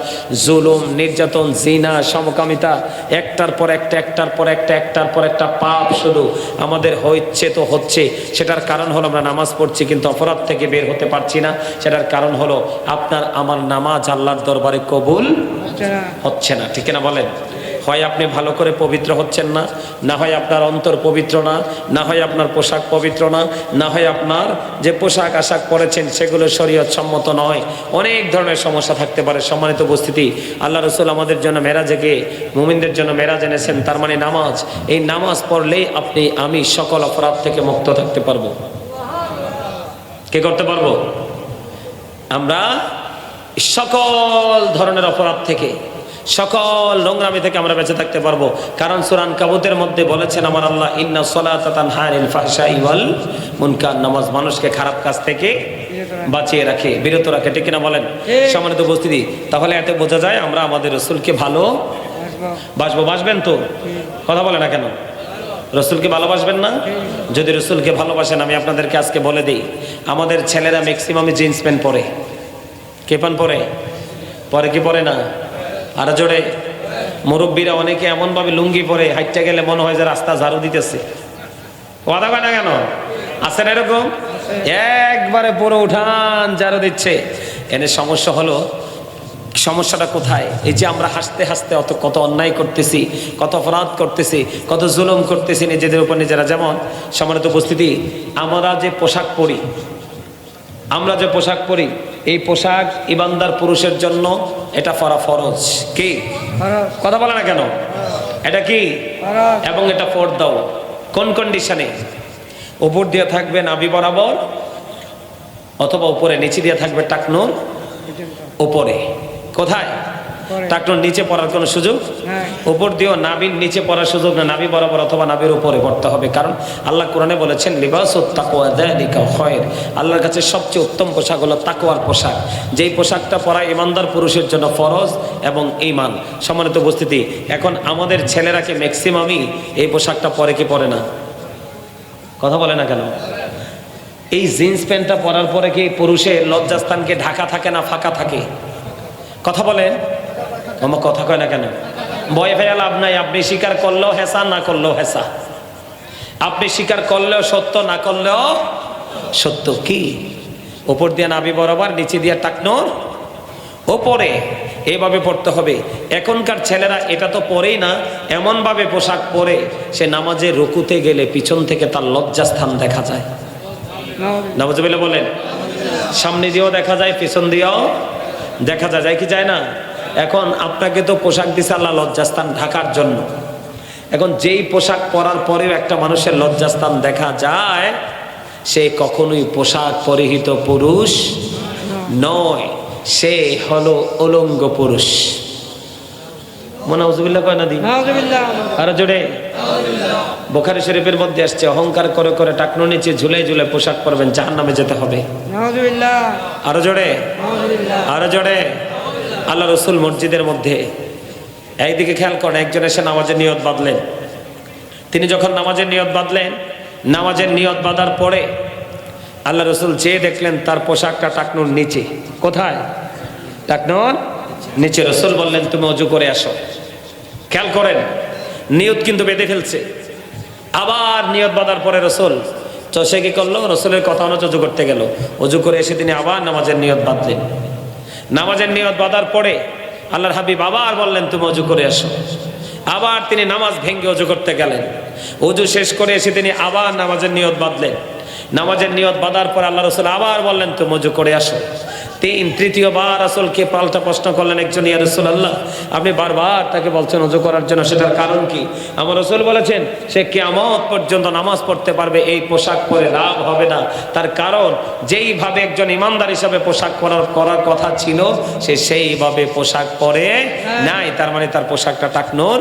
জুলুম, নির্যাতন, জিনা, সমকামিতা, একটার পর একটা, একটার পর একটা, একটার পর একটা পাপ শুধু আমাদের হচ্ছে তো হচ্ছে। সেটার কারণ হলো আমরা নামাজ পড়ছি কিন্তু অপরাধ থেকে বের হতে পারছি না। সেটার কারণ হলো আপনার আমার নামাজ আল্লাহর দরবারে কবুল হচ্ছে না। ঠিক না বলেন? হয় আপনি ভালো করে পবিত্র হচ্ছেন না, না হয় আপনার অন্তর পবিত্র না, না হয় আপনার পোশাক পবিত্র না, না হয় আপনার যে পোশাক আশাক পরেছেন সেগুলো শরীয়ত সম্মত নয়। অনেক ধরনের সমস্যা থাকতে পারে। সম্মানিত উপস্থিতি, আল্লাহ রাসূল আমাদের জন্য মেরাজে গিয়ে মুমিনদের জন্য মেরাজ এনেছেন, তার মানে নামাজ। এই নামাজ পড়লেই আপনি আমি সকল অপরাধ থেকে মুক্ত থাকতে পারবো। কে করতে পারবো? আমরা সকল ধরনের অপরাধ থেকে, সকল নোংরামি থেকে আমরা বেঁচে থাকতে পারবো। কারণ সূরা আনকাবুতের মধ্যে বলেছেন আমার আল্লাহ, ইন্না সলাতা তানহা আনিল ফাহশাই ওয়াল মুনকার, নামাজ মানুষকে খারাপ কাজ থেকে বাঁচিয়ে রাখে, বিরত রাখে। ঠিক কিনা বলেন? সম্মানিত উপস্থিতি, তাহলে এতে বোঝা যায় আমরা আমাদের রাসূলকে ভালো বাসবো। বাসবেন তো? কথা বলে না কেন? রসুলকে ভালোবাসবেন না? যদি রসুলকে ভালোবাসেন, আমি আপনাদেরকে আজকে বলে দিই, আমাদের ছেলেরা ম্যাক্সিমামই জিন্স প্যান্ট পরে। কে প্যান্ট পরে? পরে কি পরে না? আর জোরে। মুরব্বীরা অনেকে এমনভাবে লুঙ্গি পরে হাইটটা গেলে মনে হয় যে রাস্তা ঝাড়ু দিতেছে। কথা কয় না কেন? আছে না এরকম? একবারে পুরো উঠান ঝাড়ু দিচ্ছে। এনে সমস্যা হলো, সমস্যাটা কোথায়? এই যে আমরা হাসতে হাসতে কত অন্যায় করতেছি, কত অপরাধ করতেছি, কত জুলুম করতেছি নিজেদের উপর নিজেরা। যেমন সম্মানিত উপস্থিতি, আমরা যে পোশাক পরি, আমরা যে পোশাক পরি, এই পোশাক ইমানদার পুরুষের জন্য এটা পরা ফরজ। কি কথা বলে না কেন? এটা কি? এবং এটা পর্দাও। কোন কন্ডিশনে? উপর দিয়ে থাকবে নাভি বরাবর, অথবা উপরে নিচে দিয়ে থাকবে টাকনোর উপরে। কোথায়? টাকনোর নিচে পড়ার কোনো সুযোগ? উপর দিয়েও নাভির নিচে পড়ার সুযোগ না, নাভি বরাবর অথবা নাভির উপরে পড়তে হবে। কারণ আল্লাহ কোরআনে বলেছেন, লিবাসুত তাকওয়া যালিকা খায়র, আল্লাহর কাছে সবচেয়ে উত্তম পোশাক হলো তাকওয়ার পোশাক। যেই পোশাকটা পরা ইমানদার পুরুষের জন্য ফরজ এবং ঈমান। সম্মানিত উপস্থিতি, এখন আমাদের ছেলেরাকে ম্যাক্সিমামই এই পোশাকটা পরে কি পরে না? কথা বলে না কেন? এই জিন্স প্যান্টটা পরার পরে কি পুরুষের লজ্জাস্থানকে ঢাকা থাকে না ফাঁকা থাকে? কথা বলেন। আমার কথা কয় না কেন? ভয় ভেয়া লাভ নাই। আপনি স্বীকার করলেও হেসা, না করলেও হেসা। আপনি স্বীকার করলেও সত্য, না করলেও সত্য। কি? উপর দিয়ে নাভি বরাবর, নিচে দিয়ে টাকনোর ওপরে, এভাবে পড়তে হবে। এখনকার ছেলেরা এটা তো পরেই না, এমনভাবে পোশাক পরে সে নামাজে রুকুতে গেলে পিছন থেকে তার লজ্জাস্থান দেখা যায়। নাউজুবিল্লাহ বলেন। সামনে দিয়েও দেখা যায়, পিছন দিয়েও দেখা যায় কি যায় না? এখন আপনাকে তো পোশাক দিছে আল্লাহ লজ্জাস্থান ঢাকার জন্য। এখন যেই পোশাক পরার পরেও একটা মানুষের লজ্জাস্থান দেখা যায়, সে কখনোই পোশাক পরিহিত পুরুষ নয়, সে হলো উলঙ্গ পুরুষ। নাউজুবিল্লাহ কয় না দি? আরো জোরে। বুখারী শরীফের মধ্যে আসছে, অহংকার করে করে টাকনো নিচে ঝুলে ঝুলে পোশাক পরবেন, জাহান্নামে যেতে হবে। আরো জোরে, আরো জোরে। আল্লাহ রসুল মসজিদের মধ্যে এইদিকে খেয়াল করেন, একজন এসে নামাজের নিয়ত বাঁধলেন। তিনি যখন নামাজের নিয়ত বাঁধলেন, নামাজের নিয়ত বাঁধার পরে আল্লাহ রসুল চেয়ে দেখলেন তার পোশাকটা টাকনোর নিচে। কোথায়? টাকনোর নিচে। রসুল বললেন, তুমি অজু করে আসো। খেয়াল করেন, নিয়ত কিন্তু বেঁধে ফেলছে। আবার নিয়ত বাঁধার পরে রসুল তো সে কি করলো? রসুলের কথা অনুযায়ী অজু করতে গেল। অজু করে এসে তিনি আবার নামাজের নিয়ত বাঁধলেন। নামাজের নিয়ত বাঁধার পরে আল্লাহর হাবিব আবার বললেন, তুমি অজু করে আসো। আবার তিনি নামাজ ভেঙে অজু করতে গেলেন। অজু শেষ করে এসে তিনি আবার নামাজের নিয়ত বাঁধলেন। নামাজের নিয়ত বাঁধার পর আল্লাহ রসুল আবার বললেন, তুমি অজু করে আসো। তৃতীয়বার রাসূলকে পাল্টা প্রশ্ন করলেন একজন, ইয়া রাসূলুল্লাহ আপনি বারবার তাকে বলছেন ওযু করার জন্য, সেটার কারণ কি? আমার রাসূল বলেছেন সে কিয়ামত পর্যন্ত নামাজ পড়তে পারবে, এই পোশাক পরে লাভ হবে না। তার কারণ যেইভাবে একজন ইমানদার হিসাবে পোশাক করার কথা ছিল সে সেইভাবে পোশাক পরে নাই, তার মানে তার পোশাকটা টাকনোর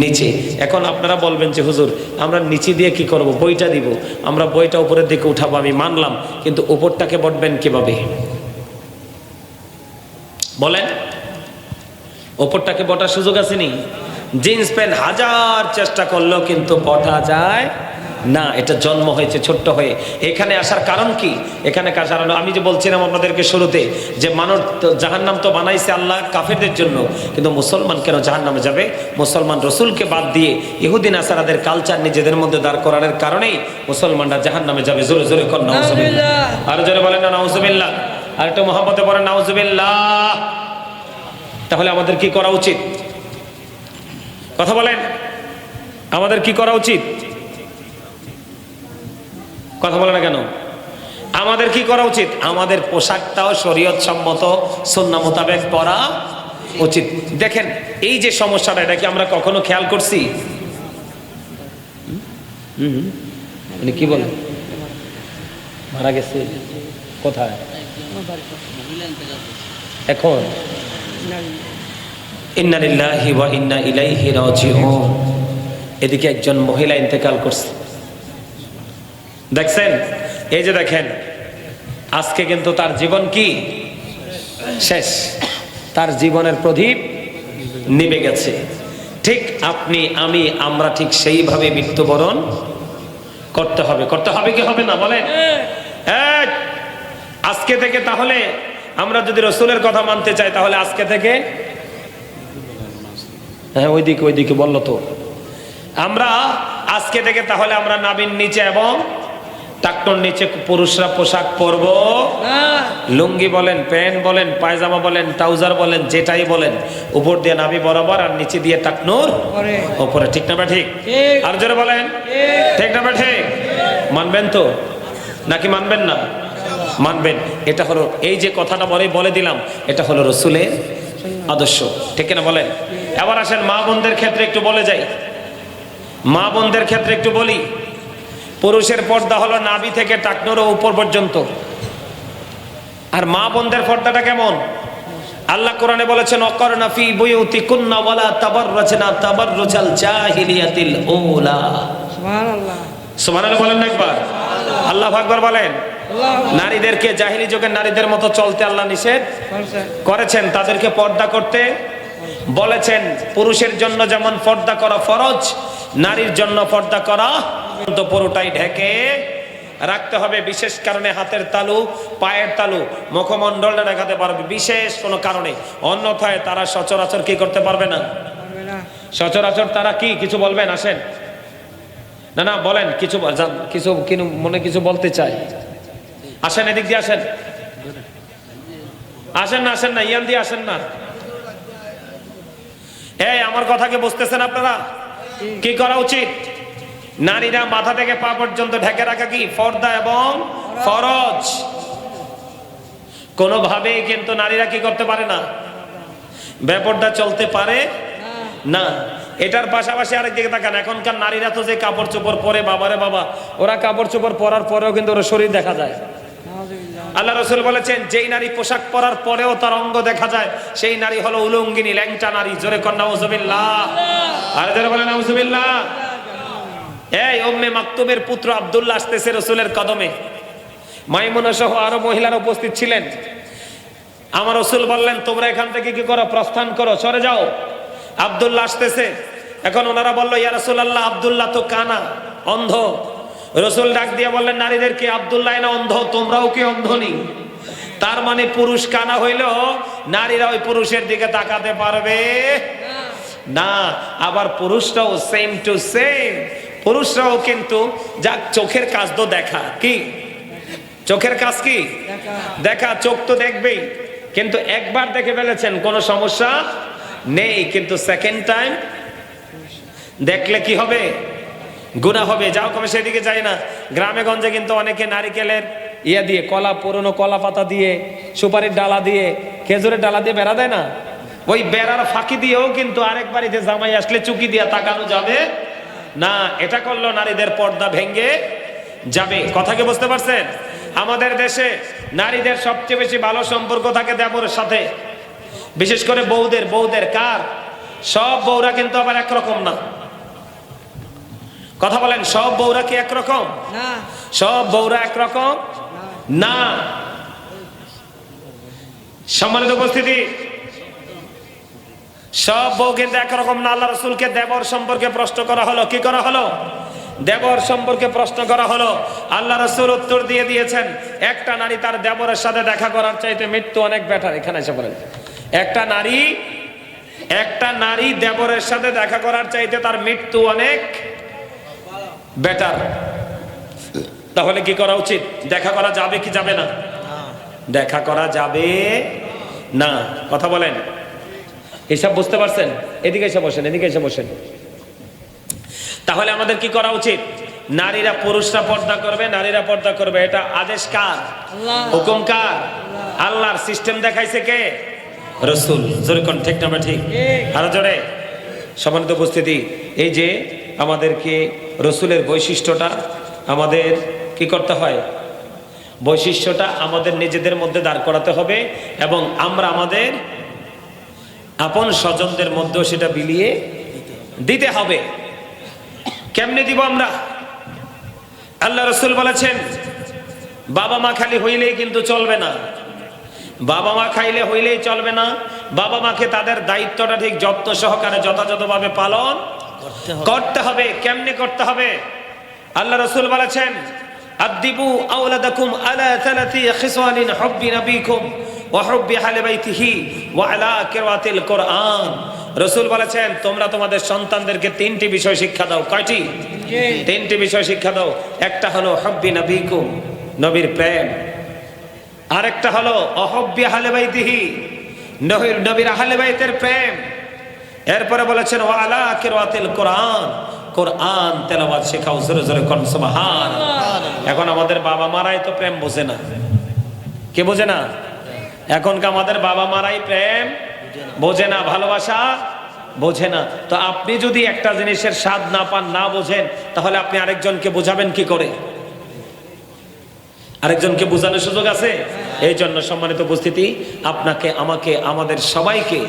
নিচে। এখন আপনারা বলবেন যে হুজুর আমরা নিচে দিয়ে কি করব? বইটা দিব, আমরা বইটা উপরের দিকে উঠাবো, আমি মানলাম, কিন্তু উপরটাকে বটবেন কিভাবে বলেন? উপরটাকে বটার সুযোগ আসেনি। জিন্স প্যান্ট হাজার চেষ্টা করলেও কিন্তু বটা যায় না, এটা জন্ম হয়েছে ছোট্ট হয়ে। এখানে আসার কারণ কি? এখানে আসার আমি যে বলছিলাম আপনাদেরকে শুরুতে যে মানুষ জাহান্নাম তো বানাইছে আল্লাহ কাফেরদের জন্য, কিন্তু মুসলমান কেন জাহান্নামে যাবে? মুসলমান রসুলকে বাদ দিয়ে ইহুদি নাসারাদের কালচার নিজেদের মধ্যে দাঁড় করানোর কারণেই মুসলমানরা জাহান্নামে যাবে। জোরে জোরে কর নাউজুবিল্লাহ, আর জোরে বলেন না নাউজুবিল্লাহ, আর একটু মহব্বতে বলেন নাউজুবিল্লাহ। তাহলে আমাদের কি করা উচিত? কথা বলেন, আমাদের কি করা উচিত? কথা বলে না কেন? আমাদের কি করা উচিত? আমাদের পোশাকটাও শরীয়ত সম্মত সুন্নাহ মোতাবেক পরা উচিত। দেখেন এই যে সমস্যাটা, এটা কি আমরা কখনো খেয়াল করছি? মানে কি বলেন, মারা গেছে কোথায় এখন? ইন্না লিল্লাহি ওয়া ইন্না ইলাইহি রাজিউন। এদিকে একজন মহিলা ইন্তেকাল করছে, দেখছেন? এই যে দেখেন আজকে কিন্তু তার জীবন কি শেষ, তার জীবনের প্রদীপ নিভে গেছে। ঠিক আপনি আমি আমরা ঠিক সেইভাবে মৃত্যুবরণ করতে হবে। করতে হবে কি হবে না বলেন? আজকে থেকে তাহলে আমরা যদি রসুলের কথা মানতে চাই তাহলে আজকে থেকে, হ্যাঁ ওইদিকে বললো তো, আমরা আজকে থেকে তাহলে আমরা নাভির নিচে এবং টাকটোর নিচে পুরুষরা পোশাক পরবো। লুঙ্গি বলেন, প্যান্ট বলেন, পায়জামা বলেন, ট্রাউজার বলেন, যেটাই বলেন, উপর দিয়ে নাভি বরাবর আর নিচে দিয়ে টাকনোর উপরে। ঠিক না বা ঠিক? আর জোরে বলেন ঠিক না বা ঠিক? মানবেন তো নাকি মানবেন না? মানবেন। এটা হলো এই যে কথাটা বলে দিলাম, এটা হলো রসুলের আদর্শ। ঠিক না বলেন? এবার আসেন মা বোনদের ক্ষেত্রে একটু বলে যাই। মা বোনদের ক্ষেত্রে একটু বলি, পুরুষের পর্দা হলো নাভি থেকে টাকনোর উপর পর্যন্ত, আর মা বোনদের পর্দাটা কেমন? আল্লাহ কোরআনে বলেছেন অকরনা ফি বুয়ুতিকুন্না ওয়ালা তাবাররাজনা তাবাররুজাল জাহিলিয়াতিল উলা। সুবহানাল্লাহ, সুবহানাল্লাহ বলেন না একবার? আল্লাহু আকবার বলেন। নারীদেরকে জাহিলি যুগের নারীদের মতো চলতে আল্লাহ নিষেধ করেছেন, তাদেরকে পর্দা করতে বলেছেন। পুরুষের জন্য যেমন পর্দা করা ফরজ, নারীর জন্য পর্দা করা তো পুরোটাই ঢেকে রাখতে হবে। বিশেষ কারণে হাতের তালু, পায়ের তালু, মুখমণ্ডলটা দেখাতে পারবে বিশেষ কোনো কারণে, অন্যথায় তারা সচরাচর কি করতে পারবে না। সচরাচর তারা কি কিছু বলবেন? আসেন না না বলেন, কিছু মনে কিছু বলতে চাই। আসেন এদিক দিয়ে আসেন, আসেন না ইয়ান দিয়ে আসেন না। এই আমার কথাকে বুঝতেছেন আপনারা? কি করা উচিত? নারীরা মাথা থেকে পা পর্যন্ত ঢেকে রাখা কি পর্দা এবং ফরজ। কোনোভাবেই কিন্তু নারীরা কি করতে পারে না, বেপর্দা চলতে পারে না। এটার পাশাপাশি আরেক দিকে তাকান, এখনকার নারীরা তো যে কাপড় চোপড় পরে, বাবারে বাবা, ওরা কাপড় চোপড় পরার পরেও কিন্তু ওর শরীর দেখা যায়। আল্লাহ রাসূল বলেছেন যেই নারী পোশাক পরার পরেও তার অঙ্গ দেখা যায় সেই নারী হলো উলঙ্গিনী, ল্যাংটা নারী। জোরে কর নাউজুবিল্লাহ, আর জোরে বলেন নাউজুবিল্লাহ। এই উম্মে মাকতুমের পুত্র আব্দুল্লাহ আসতেছে রাসূলের কদমে, মাইমুনা সহ আরো মহিলারা উপস্থিত ছিলেন। আমার রাসূল বললেন তোমরা এখান থেকে কি করো, প্রস্থান করো, সরে যাও। আব্দুল্লাহ আসতেছে। এখন ওনারা বলল ইয়া রাসূলুল্লাহ আব্দুল্লাহ তো কানা, অন্ধ। রাসূল ডাক দিয়ে বললেন নারীদেরকে, আব্দুল্লাহ না অন্ধ, তোমরাও কি অন্ধ নি? তার মানে পুরুষ কানা হইলেও নারীরা ওই পুরুষের দিকে তাকাতে পারবে না। আবার পুরুষরাও সেম টু সেম, পুরুষরাও কিন্তু যা চোখের কাজ তো দেখা, কি চোখের কাজ কি দেখা, চোখ তো দেখবেই। কিন্তু একবার দেখে ফেলেছেন কোনো সমস্যা নেই, কিন্তু সেকেন্ড টাইম দেখলে কি হবে? গুনাহ হবে। যাও কবে সেদিকে যাই না, গ্রামে গঞ্জে কিন্তু অনেকে নারিকেলের ইয়া দিয়ে কলা, পুরনো কলা পাতা দিয়ে, সুপারির ডালা দিয়ে, খেজুরের ডালা দিয়ে বেড়া দেয় না, ওই বেড়ার ফাঁকি দিয়েও কিন্তু আরেক বাড়িতে জামাই আসলে চুকি দিয়ে তাকানো যাবে না। এটা করলো নারীদের পর্দা ভেঙ্গে যাবে। কথা কি বুঝতে পারছেন? আমাদের দেশে নারীদের সবচেয়ে বেশি ভালো সম্পর্ক থাকে দেবরের সাথে, বিশেষ করে বউদের। কার? সব বউরা কিন্তু আবার একরকম না। কথা বলেন, সব বউরা কি একরকম? না। সব বউরা একরকম না। সম্মানিত উপস্থিতি, সব বউ কিন্তু একরকম না। আল্লাহ রাসূলকে দেবর সম্পর্কে প্রশ্ন করা হলো। কি করা হলো? দেবর সম্পর্কে প্রশ্ন করা হলো। আল্লাহ রাসূল উত্তর দিয়ে দিয়েছেন, একটা নারী তার দেবরের সাথে দেখা করার চাইতে মৃত্যু অনেক বেটার। এখানে এসে বলেন, একটা নারী দেবরের সাথে দেখা করার চাইতে তার মৃত্যু অনেক বেটার। তাহলে কি করা উচিত? দেখা করা যাবে কি যাবে না? দেখা করা যাবে না। কথা বলেন, এসব বুঝতে পারছেন? এদিকে এসে বসেন। তাহলে আমাদের কি করা উচিত? নারীরা, পুরুষরা পর্দা করবে। এটা আদেশ কার? হুকুম কার? আল্লাহর। সিস্টেম দেখাইছে কে? রাসূল। জোরে কোন ঠিক না? ঠিক। আরো জোরে। সম্মানিত উপস্থিতি, এই যে আমাদেরকে রাসূলের বৈশিষ্ট্যটা আমাদের কি করতে হয়? বৈশিষ্ট্যটা আমাদের নিজেদের মধ্যে দাঁড় করাতে হবে, এবং আমরা আমাদের আপন স্বজনদের মধ্যেও সেটা বিলিয়ে দিতে হবে। কেমনে দিব আমরা? আল্লাহ রাসূল বলেছেন, বাবা মা খালি হইলেই কিন্তু চলবে না। বাবা মা খাইলে হইলেই চলবে না। বাবা মাকে তাদের দায়িত্বটা ঠিক যত্ন সহকারে যথাযথভাবে পালন করতে হবে। কেমনে করতে হবে? আল্লাহ রাসূল বলেছেন, আদিবু আওলাদাকুম আলা সালাতি খিসালিন হুব্বি নবিকুম ওয়া হুব্বি আহলি বাইতিহি ওয়া আলা কিরাতিল কুরআন। রাসূল বলেছেন, তোমরা তোমাদের সন্তানদেরকে তিনটি বিষয় শিক্ষা দাও। কয়টি? তিনটি বিষয় শিক্ষা দাও। একটা হলো হুব্বি নবিকুম, নবীর প্রেম। আরেকটা হলো অহুব্বি আহলি বাইতিহি, নবীর আহলে বাইতের প্রেম। এরপরে বলেছেন ওয়া আলা কিরাতিল কুরআন, কোরআন তেলাওয়াত শেখাও। জোরে জোরে কোন সুবহানাল্লাহ। এখন আমাদের বাবা মারাই তো প্রেম বোঝে না। কে বোঝে না? এখনকার আমাদের বাবা মারাই প্রেম বোঝে না, ভালোবাসা বোঝে না। তো আপনি যদি একটা জিনিসের স্বাদ না পান, না বোঝেন, তাহলে আপনি আরেকজনকে বোঝাবেন কি করে? আরেকজনকে বোঝানোর সুযোগ আছে? এই জন্য সম্মানিত উপস্থিতি, আপনাকে, আমাকে, আমাদের সবাইকে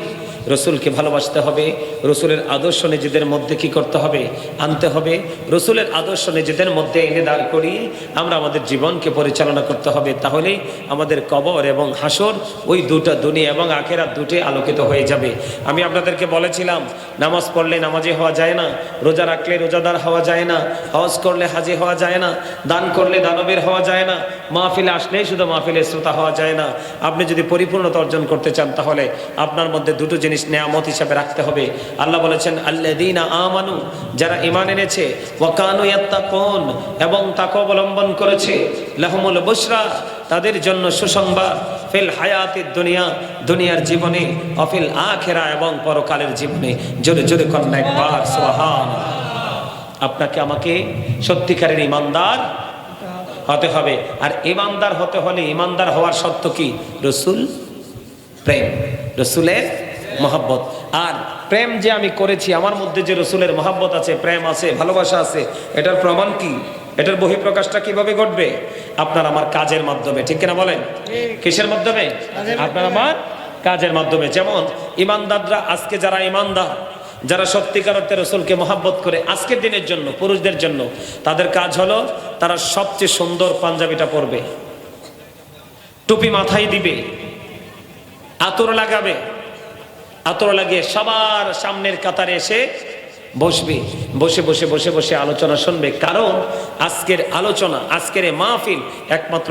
রসুলকে ভালোবাসতে হবে। রসুলের আদর্শ নিজেদের মধ্যে কি করতে হবে? আনতে হবে। রসুলের আদর্শ নিজেদের মধ্যে এনে দাঁড় করিয়ে আমরা আমাদের জীবনকে পরিচালনা করতে হবে। তাহলেই আমাদের কবর এবং হাসর, ওই দুটো দুনিয়া এবং আখিরাত দুটোই আলোকিত হয়ে যাবে। আমি আপনাদেরকে বলেছিলাম, নামাজ পড়লে নামাজি হওয়া যায় না, রোজা রাখলে রোজাদার হওয়া যায় না, হজ করলে হাজি হওয়া যায় না, দান করলে দানবীর হওয়া যায় না, মাহফিলে আসলেই শুধু মাহফিলের শ্রোতা হওয়া যায় না। আপনি যদি পরিপূর্ণতা অর্জন করতে চান, তাহলে আপনার মধ্যে দুটো জিনিস নেয়ামত হিসাবে রাখতে হবে। আল্লাহ বলেছেন, আল্লাযীনা আমানু, যারা ঈমান এনেছে, ওয়া কানু ইয়াত্তাকুন, এবং তাকওয়া অবলম্বন করেছে, লাহুমুল বুশরা, তাদের জন্য সুসংবাদ, ফিল হায়াতিদ দুনিয়া, দুনিয়ার জীবনে, অফিল আখিরা, এবং পরকালের জীবনে। জোরে জোরে কন্যা একবার সুবহানাল্লাহ। আপনাকে আমাকে সত্যিকারের ঈমানদার হতে হবে। আর ঈমানদার হতে হলে, ঈমানদার হওয়ার শর্ত কি? রসুল প্রেম, রসুলের মহব্বত। আর প্রেম যে আমি করেছি, আমার মধ্যে যে রসুলের মহব্বত আছে, প্রেম আছে, ভালোবাসা আছে, এটার প্রমাণ কি? এটার বহিঃপ্রকাশটা কিভাবে ঘটবে? আপনার আমার কাজের মাধ্যমে। ঠিক কিনা বলেন? কিসের মাধ্যমে? আপনার আমার কাজের মাধ্যমে। যেমন ইমানদাররা, আজকে যারা ইমানদার, যারা সত্যিকার অর্থে রসুলকে মহব্বত করে, আজকের দিনের জন্য, পুরুষদের জন্য তাদের কাজ হলো, তারা সবচেয়ে সুন্দর পাঞ্জাবিটা পরবে, টুপি মাথায় দিবে, আতর লাগাবে, আতর লাগিয়ে সবার সামনের কাতারে এসে বসবে, বসে বসে বসে বসে আলোচনা শুনবে। কারণ আজকের আলোচনা, আজকের এই মাহফিল একমাত্র